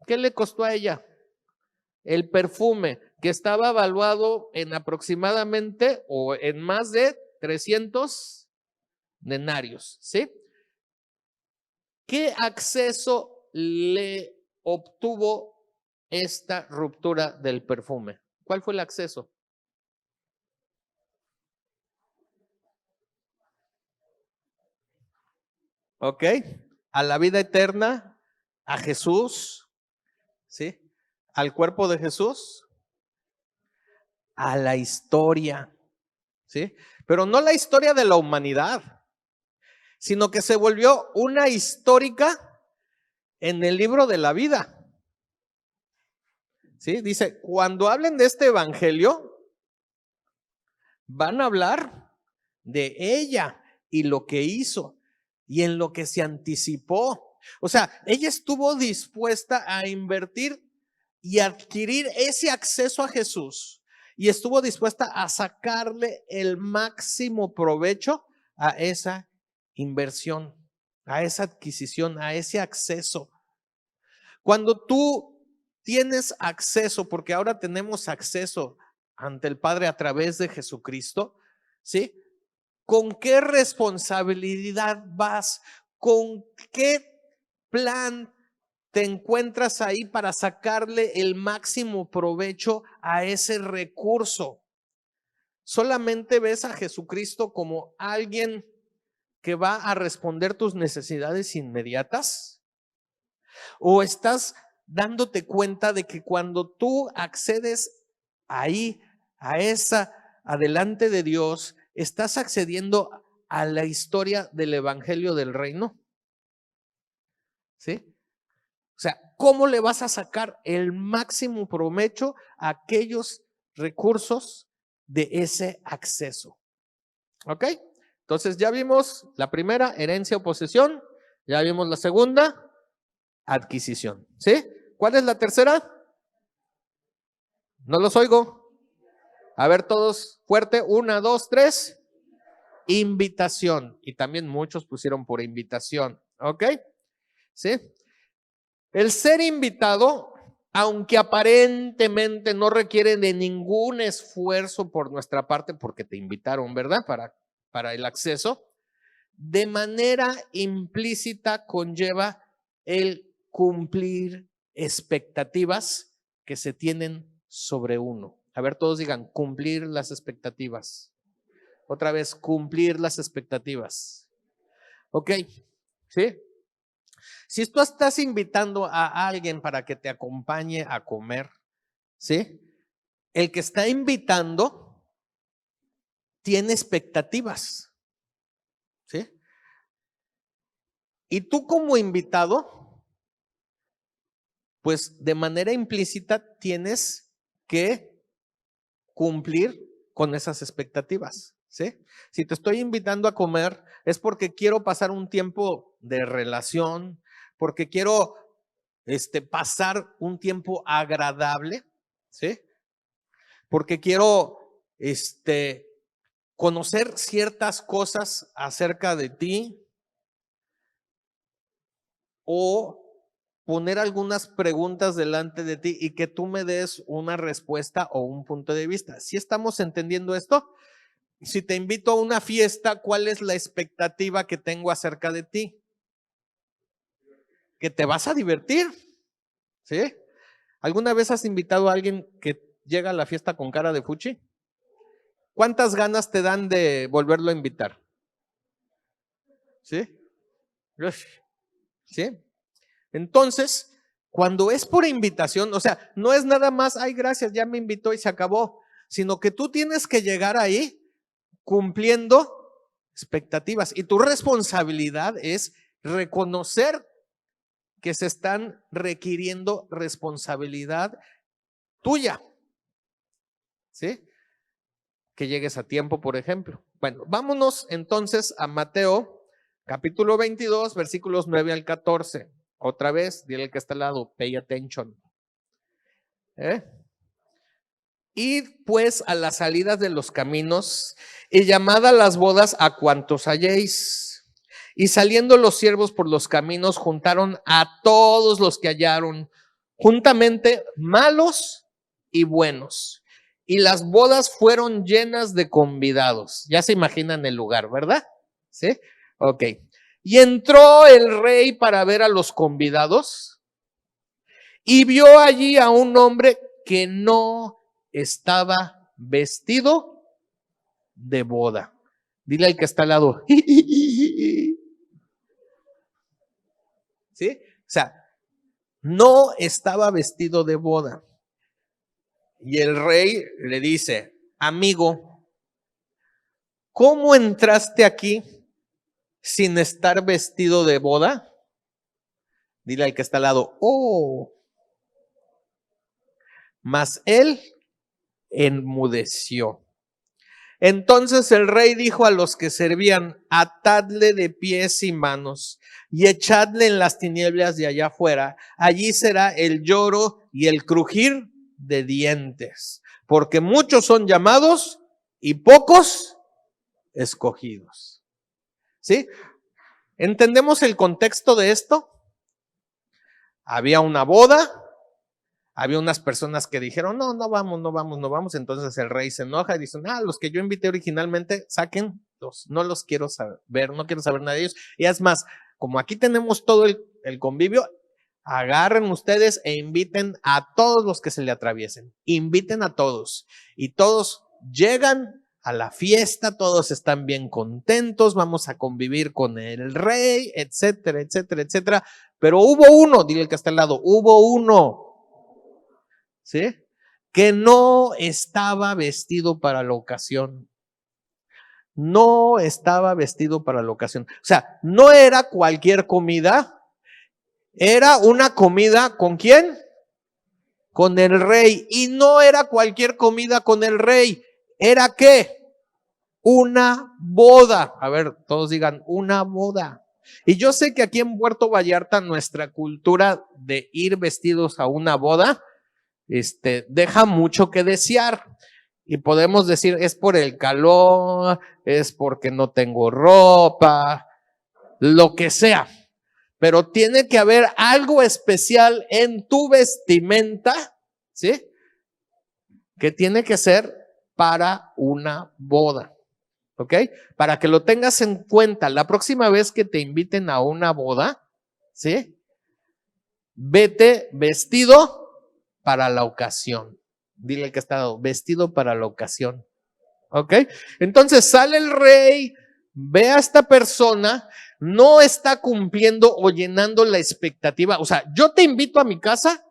¿Qué le costó a ella? El perfume, que estaba evaluado en aproximadamente o en más de 300 denarios, ¿sí? ¿Qué acceso le obtuvo esta ruptura del perfume? ¿Cuál fue el acceso? ¿Ok? A la vida eterna, a Jesús, ¿sí? Al cuerpo de Jesús, a la historia, ¿sí? Pero no la historia de la humanidad, sino que se volvió una histórica en el libro de la vida. ¿Sí? Dice, cuando hablen de este evangelio, van a hablar de ella y lo que hizo y en lo que se anticipó. O sea, ella estuvo dispuesta a invertir y adquirir ese acceso a Jesús y estuvo dispuesta a sacarle el máximo provecho a esa inversión, a esa adquisición, a ese acceso. Cuando tú tienes acceso, porque ahora tenemos acceso ante el Padre a través de Jesucristo, ¿sí? ¿Con qué responsabilidad vas? ¿Con qué plan te encuentras ahí para sacarle el máximo provecho a ese recurso? ¿Solamente ves a Jesucristo como alguien que va a responder tus necesidades inmediatas? ¿O estás dándote cuenta de que cuando tú accedes ahí, delante de Dios, estás accediendo a la historia del Evangelio del Reino? ¿Sí? O sea, ¿cómo le vas a sacar el máximo provecho a aquellos recursos de ese acceso? ¿Ok? Entonces ya vimos la primera, herencia o posesión. Ya vimos la segunda, adquisición. ¿Sí? ¿Cuál es la tercera? No los oigo. A ver todos fuerte. 1, 2, 3. Invitación. Y también muchos pusieron por invitación. ¿Ok? ¿Sí? El ser invitado, aunque aparentemente no requiere de ningún esfuerzo por nuestra parte, porque te invitaron, ¿verdad? Para el acceso, de manera implícita conlleva el cumplir expectativas que se tienen sobre uno. A ver, todos digan, cumplir las expectativas. Otra vez, cumplir las expectativas. ¿Ok? ¿Sí? Si tú estás invitando a alguien para que te acompañe a comer, ¿sí? El que está invitando tiene expectativas, ¿sí? Y tú como invitado, pues de manera implícita tienes que cumplir con esas expectativas, ¿sí? Si te estoy invitando a comer es porque quiero pasar un tiempo de relación, porque quiero pasar un tiempo agradable, ¿sí? Porque quiero conocer ciertas cosas acerca de ti o poner algunas preguntas delante de ti y que tú me des una respuesta o un punto de vista. ¿Sí estamos entendiendo esto? Si te invito a una fiesta, ¿cuál es la expectativa que tengo acerca de ti? Que te vas a divertir, ¿sí? ¿Alguna vez has invitado a alguien que llega a la fiesta con cara de fuchi? ¿Cuántas ganas te dan de volverlo a invitar? ¿Sí? ¿Sí? Entonces, cuando es por invitación, o sea, no es nada más, ay, gracias, ya me invitó y se acabó, sino que tú tienes que llegar ahí cumpliendo expectativas. Y tu responsabilidad es reconocer que se están requiriendo responsabilidad tuya. ¿Sí? Que llegues a tiempo, por ejemplo. Bueno, vámonos entonces a Mateo, capítulo 22, versículos 9 al 14. Otra vez, dile al que está al lado, pay attention. Id pues a las salidas de los caminos y llamad a las bodas a cuantos halléis. Y saliendo los siervos por los caminos, juntaron a todos los que hallaron, juntamente malos y buenos. Y las bodas fueron llenas de convidados. Ya se imaginan el lugar, ¿verdad? ¿Sí? Ok. Y entró el rey para ver a los convidados y vio allí a un hombre que no estaba vestido de boda. Dile al que está al lado. ¿Sí? O sea, no estaba vestido de boda. Y el rey le dice, amigo, ¿cómo entraste aquí sin estar vestido de boda? Dile al que está al lado, oh. Mas él enmudeció. Entonces el rey dijo a los que servían, atadle de pies y manos y echadle en las tinieblas de allá afuera. Allí será el lloro y el crujir de dientes, porque muchos son llamados y pocos escogidos. ¿Sí? ¿Entendemos el contexto de esto? Había una boda. Había unas personas que dijeron, no vamos. Entonces el rey se enoja y dice, los que yo invité originalmente, sáquenlos solitos, no los quiero saber, no quiero saber nada de ellos. Y es más, como aquí tenemos todo el convivio, agarren ustedes e inviten a todos los que se le atraviesen, inviten a todos y todos llegan a la fiesta, todos están bien contentos, vamos a convivir con el rey, etcétera, etcétera, etcétera. Pero hubo uno, dile el que está al lado, hubo uno, ¿sí? Que no estaba vestido para la ocasión. No estaba vestido para la ocasión. O sea, no era cualquier comida, era una comida ¿con quién? Con el rey. Y no era cualquier comida con el rey. ¿Era qué? Una boda. A ver, todos digan, una boda. Y yo sé que aquí en Puerto Vallarta nuestra cultura de ir vestidos a una boda, deja mucho que desear. Y podemos decir, es por el calor, es porque no tengo ropa, lo que sea. Pero tiene que haber algo especial en tu vestimenta, ¿sí? Que tiene que ser para una boda, ¿ok? Para que lo tengas en cuenta, la próxima vez que te inviten a una boda, ¿sí? Vete vestido para la ocasión. Dile que está vestido para la ocasión, ¿ok? Entonces sale el rey, ve a esta persona, no está cumpliendo o llenando la expectativa. O sea, yo te invito a mi casa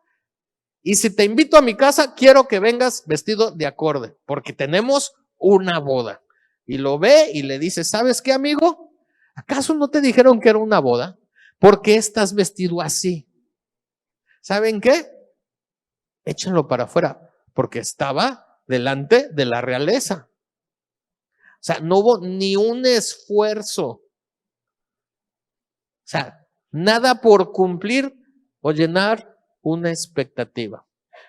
y si te invito a mi casa, quiero que vengas vestido de acorde, porque tenemos una boda. Y lo ve y le dice, ¿sabes qué, amigo? ¿Acaso no te dijeron que era una boda? ¿Por qué estás vestido así? ¿Saben qué? Échenlo para afuera, porque estaba delante de la realeza. O sea, no hubo ni un esfuerzo. O sea, nada por cumplir o llenar una expectativa.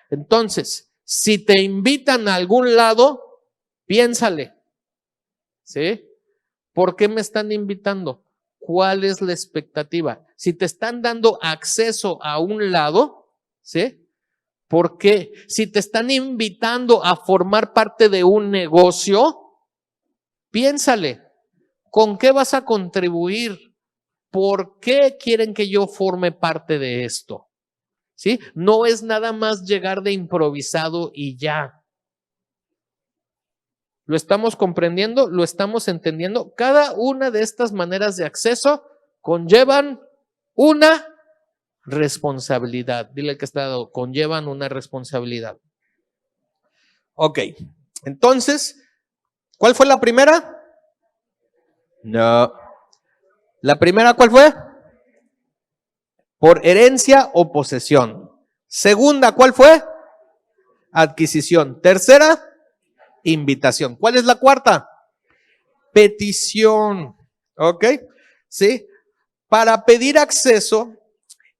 Entonces, si te invitan a algún lado, piénsale, ¿sí? ¿Por qué me están invitando? ¿Cuál es la expectativa? Si te están dando acceso a un lado, ¿sí? ¿Por qué? Si te están invitando a formar parte de un negocio, piénsale, ¿con qué vas a contribuir? ¿Por qué quieren que yo forme parte de esto? ¿Sí? No es nada más llegar de improvisado y ya. ¿Lo estamos comprendiendo? ¿Lo estamos entendiendo? Cada una de estas maneras de acceso conllevan una responsabilidad. Dile que está dado, conllevan una responsabilidad. Ok, entonces, ¿cuál fue la primera? No. ¿La primera cuál fue? Por herencia o posesión. Segunda, ¿cuál fue? Adquisición. Tercera, invitación. ¿Cuál es la cuarta? Petición. ¿Ok? ¿Sí? Para pedir acceso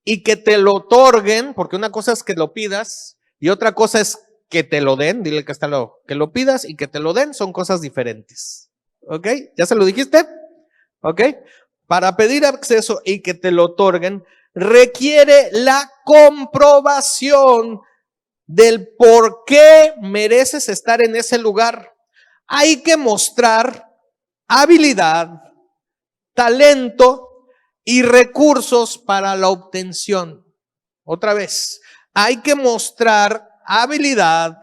y que te lo otorguen, porque una cosa es que lo pidas y otra cosa es que te lo den. Dile que está que lo pidas y que te lo den son cosas diferentes. ¿Ok? ¿Ya se lo dijiste? ¿Ok? Para pedir acceso y que te lo otorguen, requiere la comprobación del por qué mereces estar en ese lugar. Hay que mostrar habilidad, talento y recursos para la obtención. Otra vez, hay que mostrar habilidad,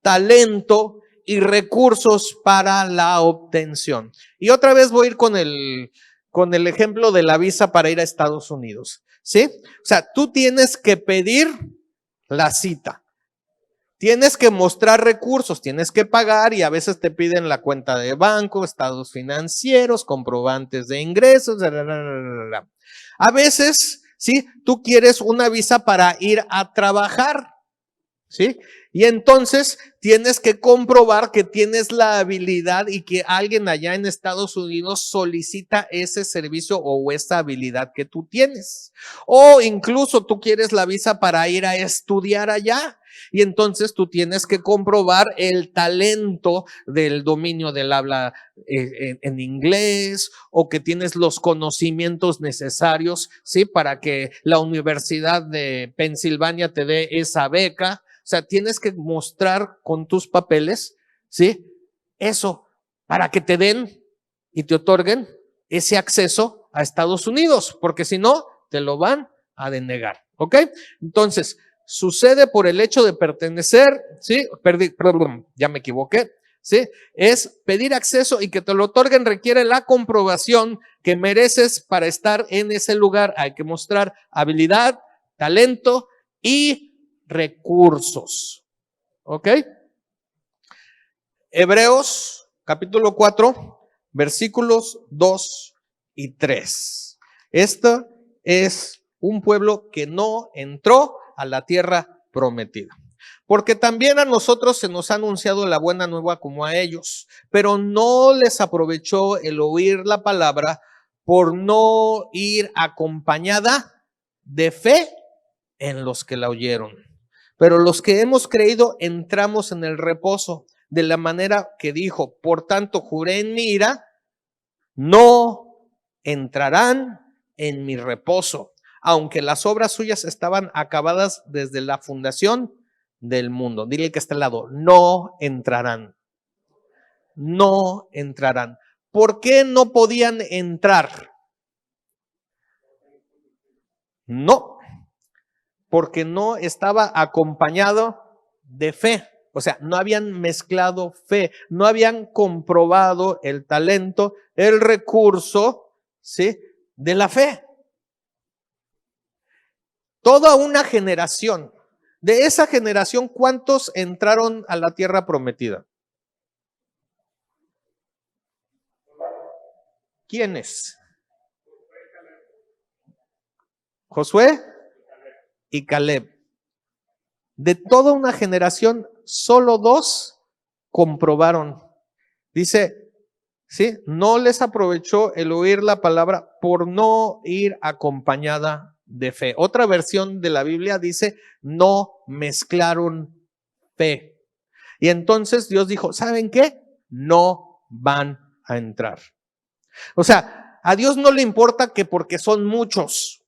talento y recursos para la obtención. Y otra vez voy a ir con el ejemplo de la visa para ir a Estados Unidos, ¿sí? O sea, tú tienes que pedir la cita. Tienes que mostrar recursos, tienes que pagar y a veces te piden la cuenta de banco, estados financieros, comprobantes de ingresos, A veces, ¿sí? Tú quieres una visa para ir a trabajar, ¿sí? Y entonces tienes que comprobar que tienes la habilidad y que alguien allá en Estados Unidos solicita ese servicio o esa habilidad que tú tienes. O incluso tú quieres la visa para ir a estudiar allá. Y entonces tú tienes que comprobar el talento del dominio del habla en inglés o que tienes los conocimientos necesarios, ¿sí? Para que la Universidad de Pensilvania te dé esa beca. O sea, tienes que mostrar con tus papeles, ¿sí? Eso, para que te den y te otorguen ese acceso a Estados Unidos, porque si no, te lo van a denegar, ¿ok? Entonces, sucede por el hecho de pertenecer, ¿sí? Perdón, ya me equivoqué, ¿sí? Es pedir acceso y que te lo otorguen requiere la comprobación que mereces para estar en ese lugar. Hay que mostrar habilidad, talento y recursos, ¿ok? Hebreos capítulo 4, versículos 2 y 3. Este es un pueblo que no entró a la tierra prometida. Porque también a nosotros se nos ha anunciado la buena nueva como a ellos, pero no les aprovechó el oír la palabra por no ir acompañada de fe en los que la oyeron. Pero los que hemos creído entramos en el reposo, de la manera que dijo: por tanto juré en mi ira, no entrarán en mi reposo, aunque las obras suyas estaban acabadas desde la fundación del mundo. Dile que está al lado: no entrarán. No entrarán. ¿Por qué no podían entrar? No, porque no estaba acompañado de fe. O sea, no habían mezclado fe, no habían comprobado el talento, el recurso, ¿sí?, de la fe. Toda una generación. De esa generación, ¿cuántos entraron a la tierra prometida? ¿Quiénes? Josué y Caleb. De toda una generación, solo 2 comprobaron. Dice, ¿sí? No les aprovechó el oír la palabra por no ir acompañada de fe. Otra versión de la Biblia dice, no mezclaron fe. Y entonces Dios dijo, ¿saben qué? No van a entrar. O sea, a Dios no le importa que porque son muchos.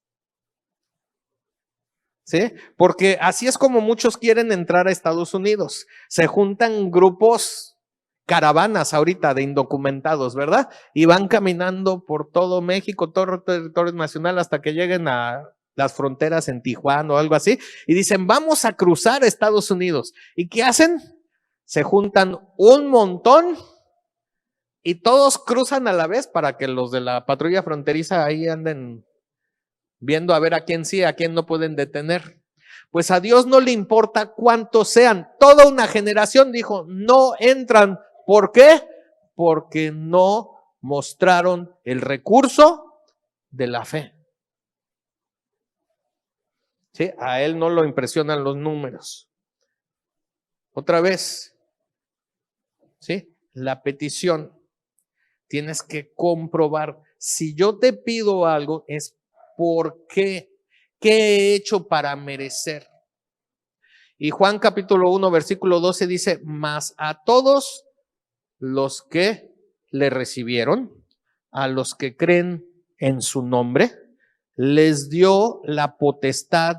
¿Sí? Porque así es como muchos quieren entrar a Estados Unidos. Se juntan grupos, caravanas ahorita de indocumentados, ¿verdad? Y van caminando por todo México, todo el territorio nacional, hasta que lleguen a las fronteras en Tijuana o algo así. Y dicen, vamos a cruzar a Estados Unidos. ¿Y qué hacen? Se juntan un montón y todos cruzan a la vez para que los de la patrulla fronteriza ahí anden viendo a ver a quién sí, a quién no pueden detener. Pues a Dios no le importa cuántos sean. Toda una generación dijo, no entran. ¿Por qué? Porque no mostraron el recurso de la fe. ¿Sí? A él no lo impresionan los números. Otra vez, ¿sí? La petición. Tienes que comprobar. Si yo te pido algo, es ¿por qué? ¿Qué he hecho para merecer? Y Juan capítulo 1, versículo 12 dice, mas a todos los que le recibieron, a los que creen en su nombre, les dio la potestad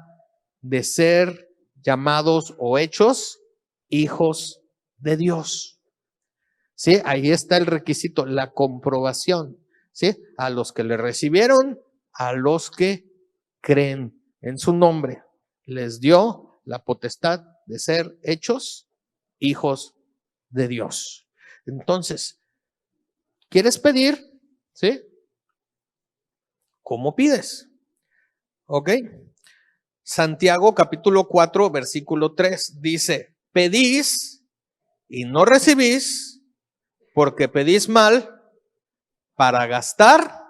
de ser llamados o hechos hijos de Dios. ¿Sí? Ahí está el requisito, la comprobación. ¿Sí? A los que le recibieron, a los que creen en su nombre, les dio la potestad de ser hechos hijos de Dios. Entonces, ¿quieres pedir? ¿Sí? ¿Cómo pides? ¿Ok? Santiago capítulo 4, versículo 3 dice, pedís y no recibís porque pedís mal para gastar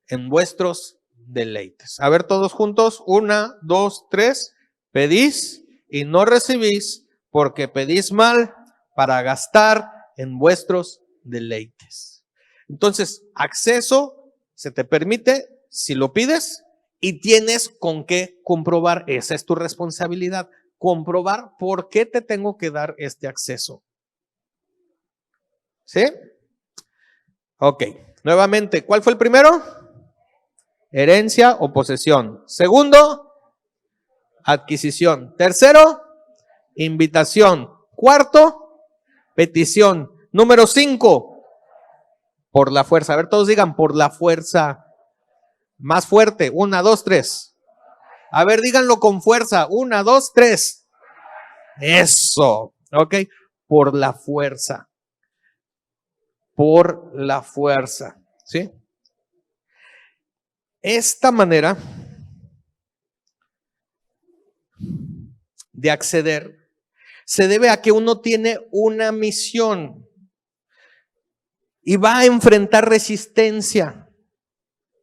en vuestros deleites. A ver todos juntos, 1, 2, 3. Pedís y no recibís porque pedís mal para gastar en vuestros deleites. Entonces, acceso se te permite si lo pides y tienes con qué comprobar. Esa es tu responsabilidad, comprobar por qué te tengo que dar este acceso. ¿Sí? Ok, nuevamente, ¿cuál fue el primero? Herencia o posesión. Segundo, adquisición. Tercero, invitación. Cuarto, petición. Número 5, Por la fuerza. A ver, todos digan por la fuerza. Más fuerte. 1, 2, 3. A ver, díganlo con fuerza. 1, 2, 3. Eso. Ok. Por la fuerza. Por la fuerza. ¿Sí? Esta manera de acceder se debe a que uno tiene una misión y va a enfrentar resistencia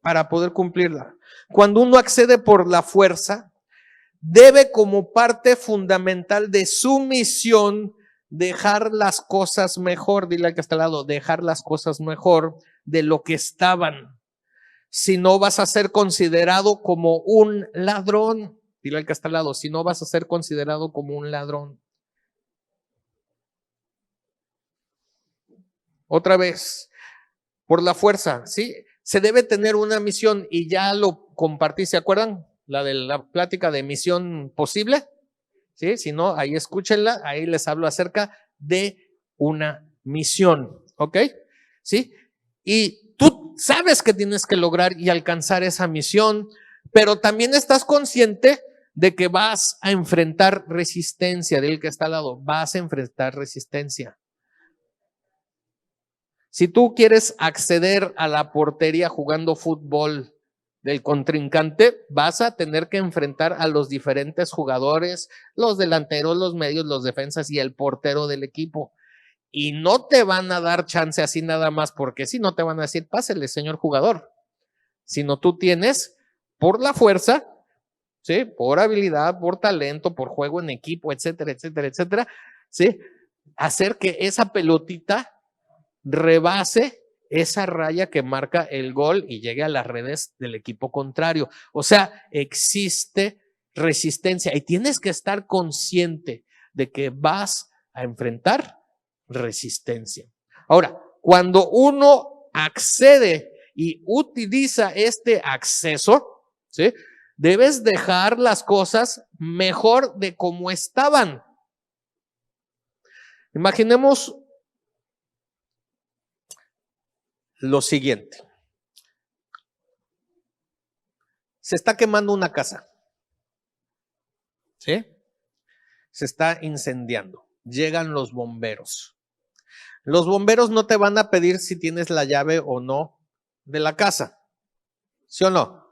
para poder cumplirla. Cuando uno accede por la fuerza, debe como parte fundamental de su misión dejar las cosas mejor, dile al que está al lado, dejar las cosas mejor de lo que estaban. Si no vas a ser considerado como un ladrón, dile al que está al lado, si no vas a ser considerado como un ladrón. Otra vez, por la fuerza, ¿sí? Se debe tener una misión y ya lo compartí, ¿se acuerdan? La de la plática de misión posible, ¿sí? Si no, ahí escúchenla, ahí les hablo acerca de una misión, ¿ok? ¿Sí? Y tú sabes que tienes que lograr y alcanzar esa misión, pero también estás consciente de que vas a enfrentar resistencia, del que está al lado, vas a enfrentar resistencia. Si tú quieres acceder a la portería jugando fútbol del contrincante, vas a tener que enfrentar a los diferentes jugadores, los delanteros, los medios, los defensas y el portero del equipo. Y no te van a dar chance así nada más, porque si no te van a decir, pásele, señor jugador. Sino tú tienes, por la fuerza, ¿sí? Por habilidad, por talento, por juego en equipo, etcétera, etcétera, etcétera, ¿sí? Hacer que esa pelotita rebase esa raya que marca el gol y llegue a las redes del equipo contrario. O sea, existe resistencia y tienes que estar consciente de que vas a enfrentar resistencia. Ahora, cuando uno accede y utiliza este acceso, ¿sí? Debes dejar las cosas mejor de como estaban. Imaginemos lo siguiente. Se está quemando una casa. ¿Sí? Se está incendiando. Llegan los bomberos. Los bomberos no te van a pedir si tienes la llave o no de la casa. ¿Sí o no?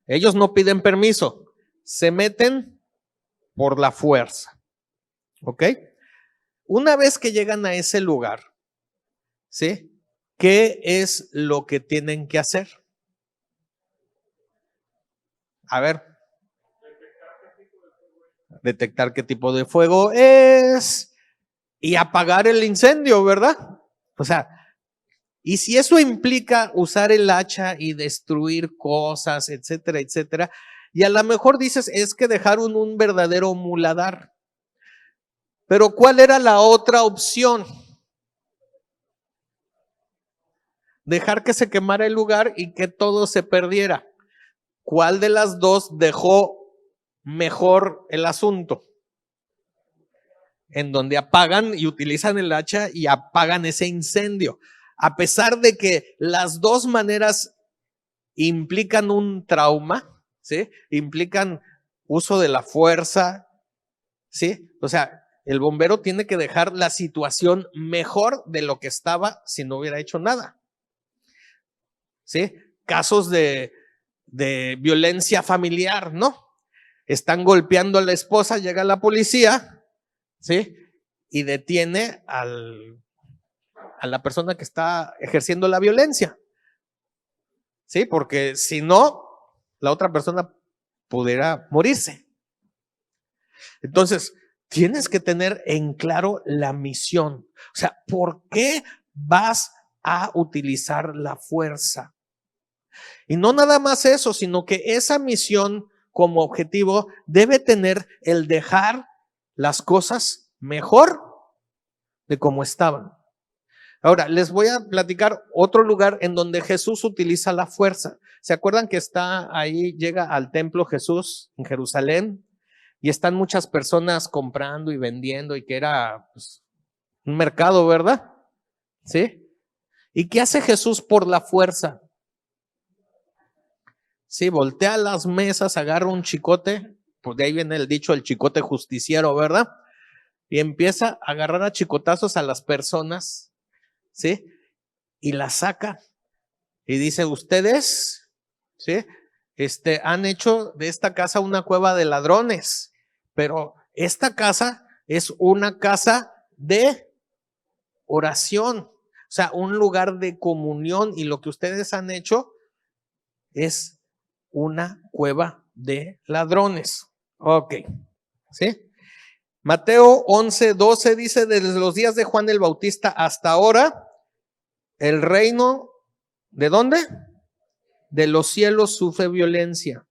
Ellos no piden permiso. Se meten por la fuerza. ¿Ok? Una vez que llegan a ese lugar, ¿sí? ¿Qué es lo que tienen que hacer? A ver. Detectar qué tipo de fuego es y apagar el incendio, ¿verdad? O sea, y si eso implica usar el hacha y destruir cosas, etcétera, etcétera, y a lo mejor dices, es que dejaron un verdadero muladar. Pero ¿cuál era la otra opción? Dejar que se quemara el lugar y que todo se perdiera. ¿Cuál de las dos dejó mejor el asunto? En donde apagan y utilizan el hacha y apagan ese incendio. A pesar de que las dos maneras implican un trauma, ¿sí? Implican uso de la fuerza, ¿sí? O sea, el bombero tiene que dejar la situación mejor de lo que estaba si no hubiera hecho nada. ¿Sí? Casos de violencia familiar, ¿no? Están golpeando a la esposa, llega la policía, ¿sí? Y detiene a la persona que está ejerciendo la violencia, ¿sí? Porque si no, la otra persona pudiera morirse. Entonces, tienes que tener en claro la misión. O sea, ¿por qué vas a utilizar la fuerza? Y no nada más eso, sino que esa misión como objetivo debe tener el dejar las cosas mejor de como estaban. Ahora, les voy a platicar otro lugar en donde Jesús utiliza la fuerza. ¿Se acuerdan que está ahí, llega al templo Jesús en Jerusalén? Y están muchas personas comprando y vendiendo y que era pues, un mercado, ¿verdad? ¿Sí? ¿Y qué hace Jesús por la fuerza? Sí, voltea las mesas, agarra un chicote, pues de ahí viene el dicho, el chicote justiciero, ¿verdad? Y empieza a agarrar a chicotazos a las personas, ¿sí? Y las saca. Y dice, ustedes, ¿sí? Han hecho de esta casa una cueva de ladrones, pero esta casa es una casa de oración, o sea, un lugar de comunión, y lo que ustedes han hecho es una cueva de ladrones. Ok, ¿sí? Mateo 11:12 dice, desde los días de Juan el Bautista hasta ahora, el reino, ¿de dónde? De los cielos sufre violencia,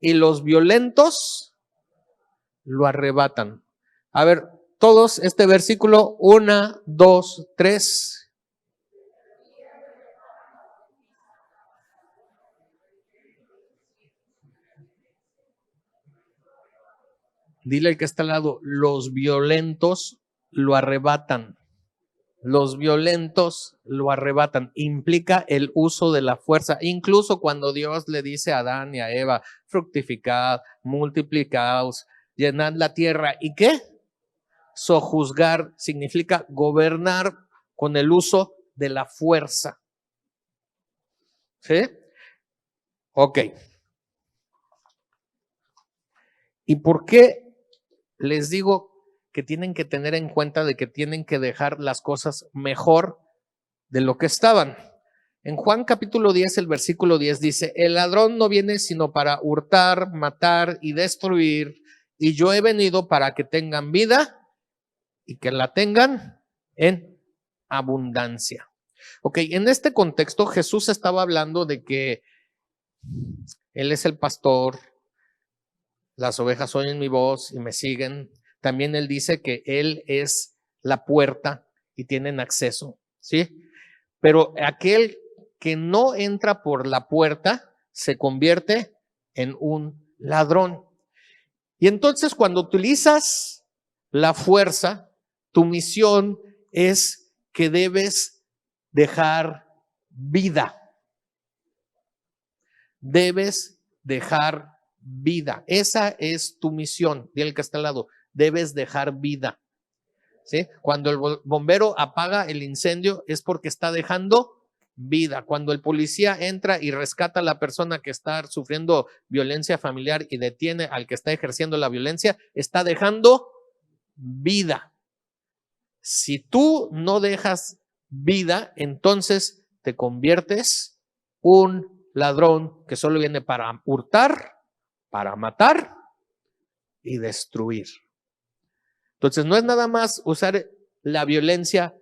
y los violentos lo arrebatan. A ver, todos este versículo, 1, 2, 3. Dile al que está al lado, los violentos lo arrebatan. Los violentos lo arrebatan. Implica el uso de la fuerza. Incluso cuando Dios le dice a Adán y a Eva, fructificad, multiplicaos, llenad la tierra. ¿Y qué? Sojuzgar significa gobernar con el uso de la fuerza. ¿Sí? Ok. ¿Y por qué les digo que tienen que tener en cuenta de que tienen que dejar las cosas mejor de lo que estaban? En Juan capítulo 10, el versículo 10 dice, el ladrón no viene sino para hurtar, matar y destruir, y yo he venido para que tengan vida y que la tengan en abundancia. Ok, en este contexto Jesús estaba hablando de que Él es el pastor, las ovejas oyen mi voz y me siguen. También Él dice que Él es la puerta y tienen acceso, ¿sí? Pero aquel que no entra por la puerta se convierte en un ladrón. Y entonces cuando utilizas la fuerza, tu misión es que debes dejar vida. Debes dejar vida. Esa es tu misión. Dile al que está al lado, debes dejar vida. ¿Sí? Cuando el bombero apaga el incendio es porque está dejando vida. Cuando el policía entra y rescata a la persona que está sufriendo violencia familiar y detiene al que está ejerciendo la violencia, está dejando vida. Si tú no dejas vida, entonces te conviertes un ladrón que solo viene para hurtar, para matar y destruir. Entonces no es nada más usar la violencia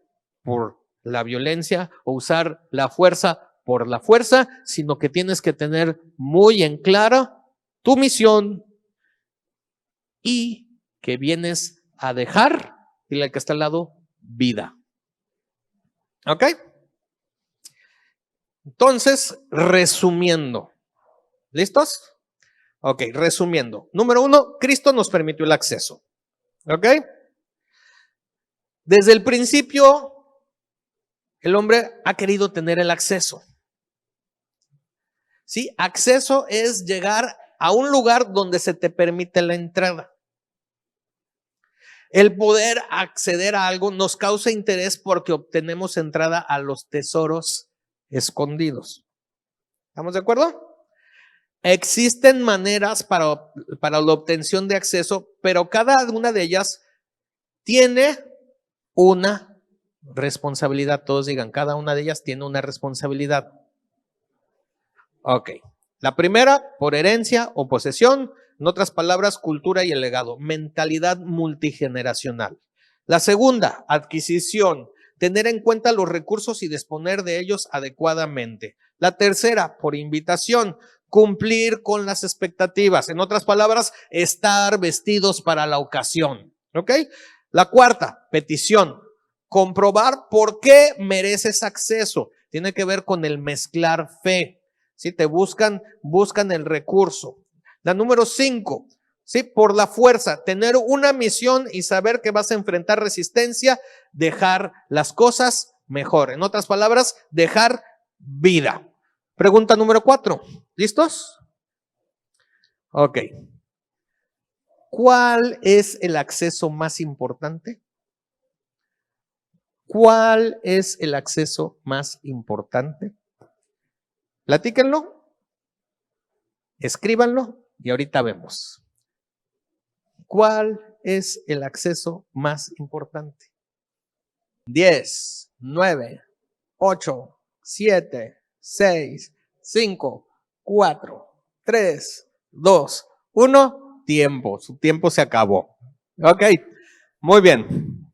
por la violencia o usar la fuerza por la fuerza, sino que tienes que tener muy en claro tu misión y que vienes a dejar, dile al que está al lado, vida. ¿Ok? Entonces, resumiendo, ¿listos? Ok, resumiendo. Número 1, Cristo nos permitió el acceso. ¿Ok? Desde el principio, el hombre ha querido tener el acceso. ¿Sí? Acceso es llegar a un lugar donde se te permite la entrada. El poder acceder a algo nos causa interés porque obtenemos entrada a los tesoros escondidos. ¿Estamos de acuerdo? Existen maneras para la obtención de acceso, pero cada una de ellas tiene una responsabilidad. Todos digan, cada una de ellas tiene una responsabilidad. Ok. La primera, por herencia o posesión. En otras palabras, cultura y el legado. Mentalidad multigeneracional. La segunda, adquisición. Tener en cuenta los recursos y disponer de ellos adecuadamente. La tercera, por invitación. Cumplir con las expectativas. En otras palabras, estar vestidos para la ocasión. ¿Ok? La cuarta, petición. Comprobar por qué mereces acceso. Tiene que ver con el mezclar fe. Si te buscan el recurso. La número 5, ¿sí? Por la fuerza, tener una misión y saber que vas a enfrentar resistencia, dejar las cosas mejor. En otras palabras, dejar vida. Pregunta número 4. ¿Listos? Ok. ¿Cuál es el acceso más importante? ¿Cuál es el acceso más importante? Platíquenlo, escríbanlo y ahorita vemos. ¿Cuál es el acceso más importante? 10, 9, 8, 7, 6, 5, 4, 3, 2, 1. Tiempo. Su tiempo se acabó. Ok, muy bien.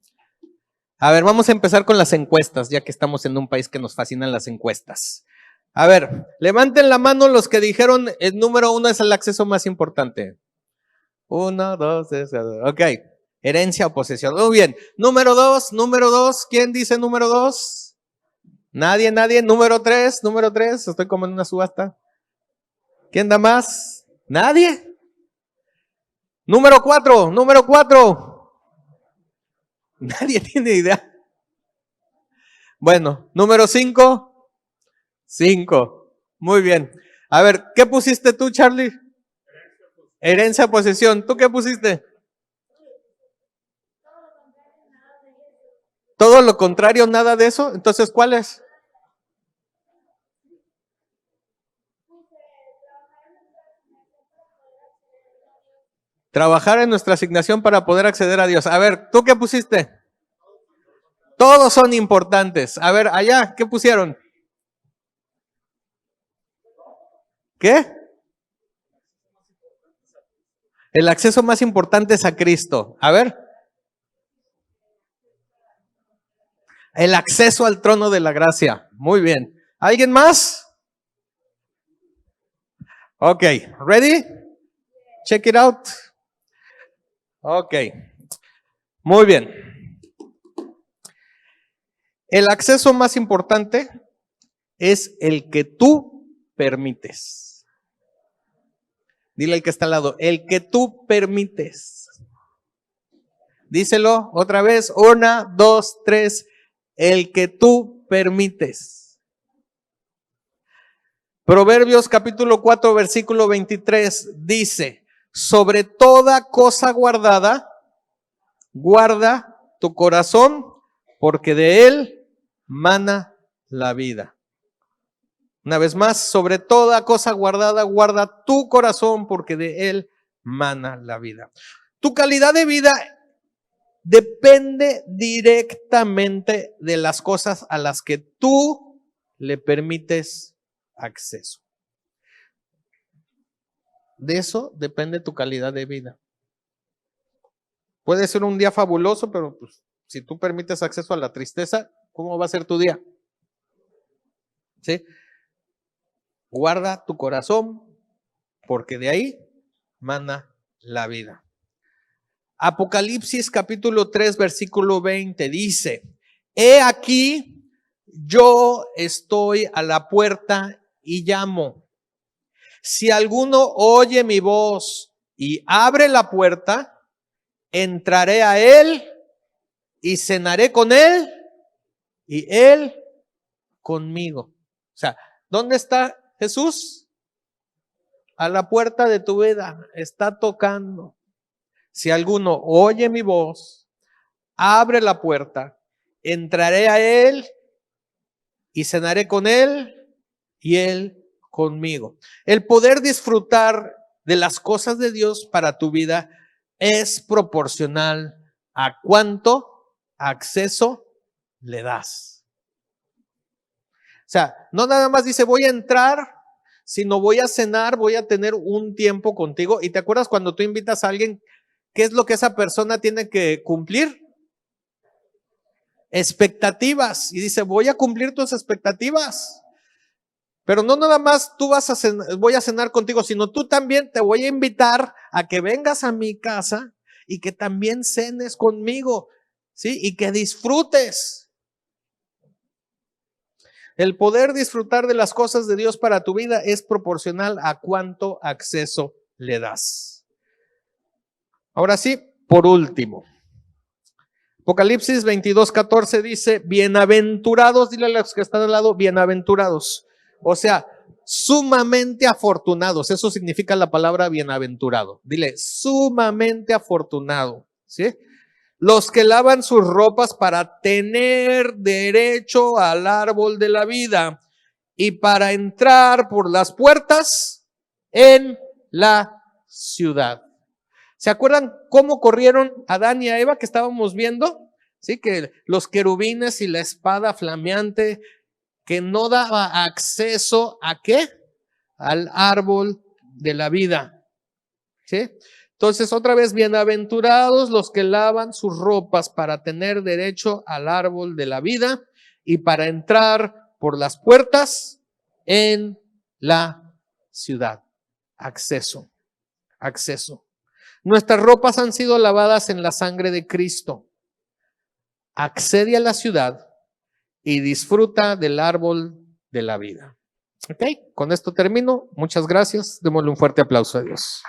A ver, vamos a empezar con las encuestas, ya que estamos en un país que nos fascinan las encuestas. A ver, levanten la mano los que dijeron el número 1 es el acceso más importante. 1, 2, 3, ok. Herencia o posesión. Muy bien. Número 2. ¿Quién dice número 2? Nadie. Número 3. Estoy como en una subasta. ¿Quién da más? Nadie. Número 4. Nadie tiene idea. Bueno, número 5. 5. Muy bien. A ver, ¿qué pusiste tú, Charlie? Herencia, posesión. ¿Tú qué pusiste? Todo lo contrario, nada de eso. Entonces, ¿cuál es? Trabajar en nuestra asignación para poder acceder a Dios. A ver, ¿tú qué pusiste? Todos son importantes. A ver, allá, ¿qué pusieron? ¿Qué? El acceso más importante es a Cristo. A ver. El acceso al trono de la gracia. Muy bien. ¿Alguien más? Ok, ¿ready? Check it out. Ok, muy bien. El acceso más importante es el que tú permites. Dile al que está al lado, el que tú permites. Díselo otra vez, 1, 2, 3, el que tú permites. Proverbios capítulo 4, versículo 23 dice, sobre toda cosa guardada, guarda tu corazón, porque de él mana la vida. Una vez más, sobre toda cosa guardada, guarda tu corazón, porque de él mana la vida. Tu calidad de vida depende directamente de las cosas a las que tú le permites acceso. De eso depende tu calidad de vida. Puede ser un día fabuloso, pero pues, si tú permites acceso a la tristeza, ¿cómo va a ser tu día? ¿Sí? Guarda tu corazón, porque de ahí mana la vida. Apocalipsis capítulo 3, versículo 20 dice, he aquí, yo estoy a la puerta y llamo. Si alguno oye mi voz y abre la puerta, entraré a él y cenaré con él y él conmigo. O sea, ¿dónde está Jesús? A la puerta de tu vida, está tocando. Si alguno oye mi voz, abre la puerta, entraré a él y cenaré con él y él conmigo. El poder disfrutar de las cosas de Dios para tu vida es proporcional a cuánto acceso le das. O sea, no nada más dice voy a entrar, sino voy a cenar, voy a tener un tiempo contigo. ¿Y te acuerdas cuando tú invitas a alguien, qué es lo que esa persona tiene que cumplir? Expectativas. Y dice, voy a cumplir tus expectativas. Pero no nada más tú vas a cenar, voy a cenar contigo, sino tú también te voy a invitar a que vengas a mi casa y que también cenes conmigo, ¿sí? Y que disfrutes. El poder disfrutar de las cosas de Dios para tu vida es proporcional a cuánto acceso le das. Ahora sí, por último, Apocalipsis 22:14 dice, bienaventurados, dile a los que están al lado, bienaventurados. O sea, sumamente afortunados. Eso significa la palabra bienaventurado. Dile, sumamente afortunado. ¿Sí? Los que lavan sus ropas para tener derecho al árbol de la vida y para entrar por las puertas en la ciudad. ¿Se acuerdan cómo corrieron Adán y a Eva que estábamos viendo? Sí, que los querubines y la espada flameante que no daba acceso ¿a qué? Al árbol de la vida. ¿Sí? Entonces, otra vez, bienaventurados los que lavan sus ropas para tener derecho al árbol de la vida y para entrar por las puertas en la ciudad. Acceso. Nuestras ropas han sido lavadas en la sangre de Cristo. Accede a la ciudad y disfruta del árbol de la vida. ¿Ok? Con esto termino. Muchas gracias. Démosle un fuerte aplauso a Dios.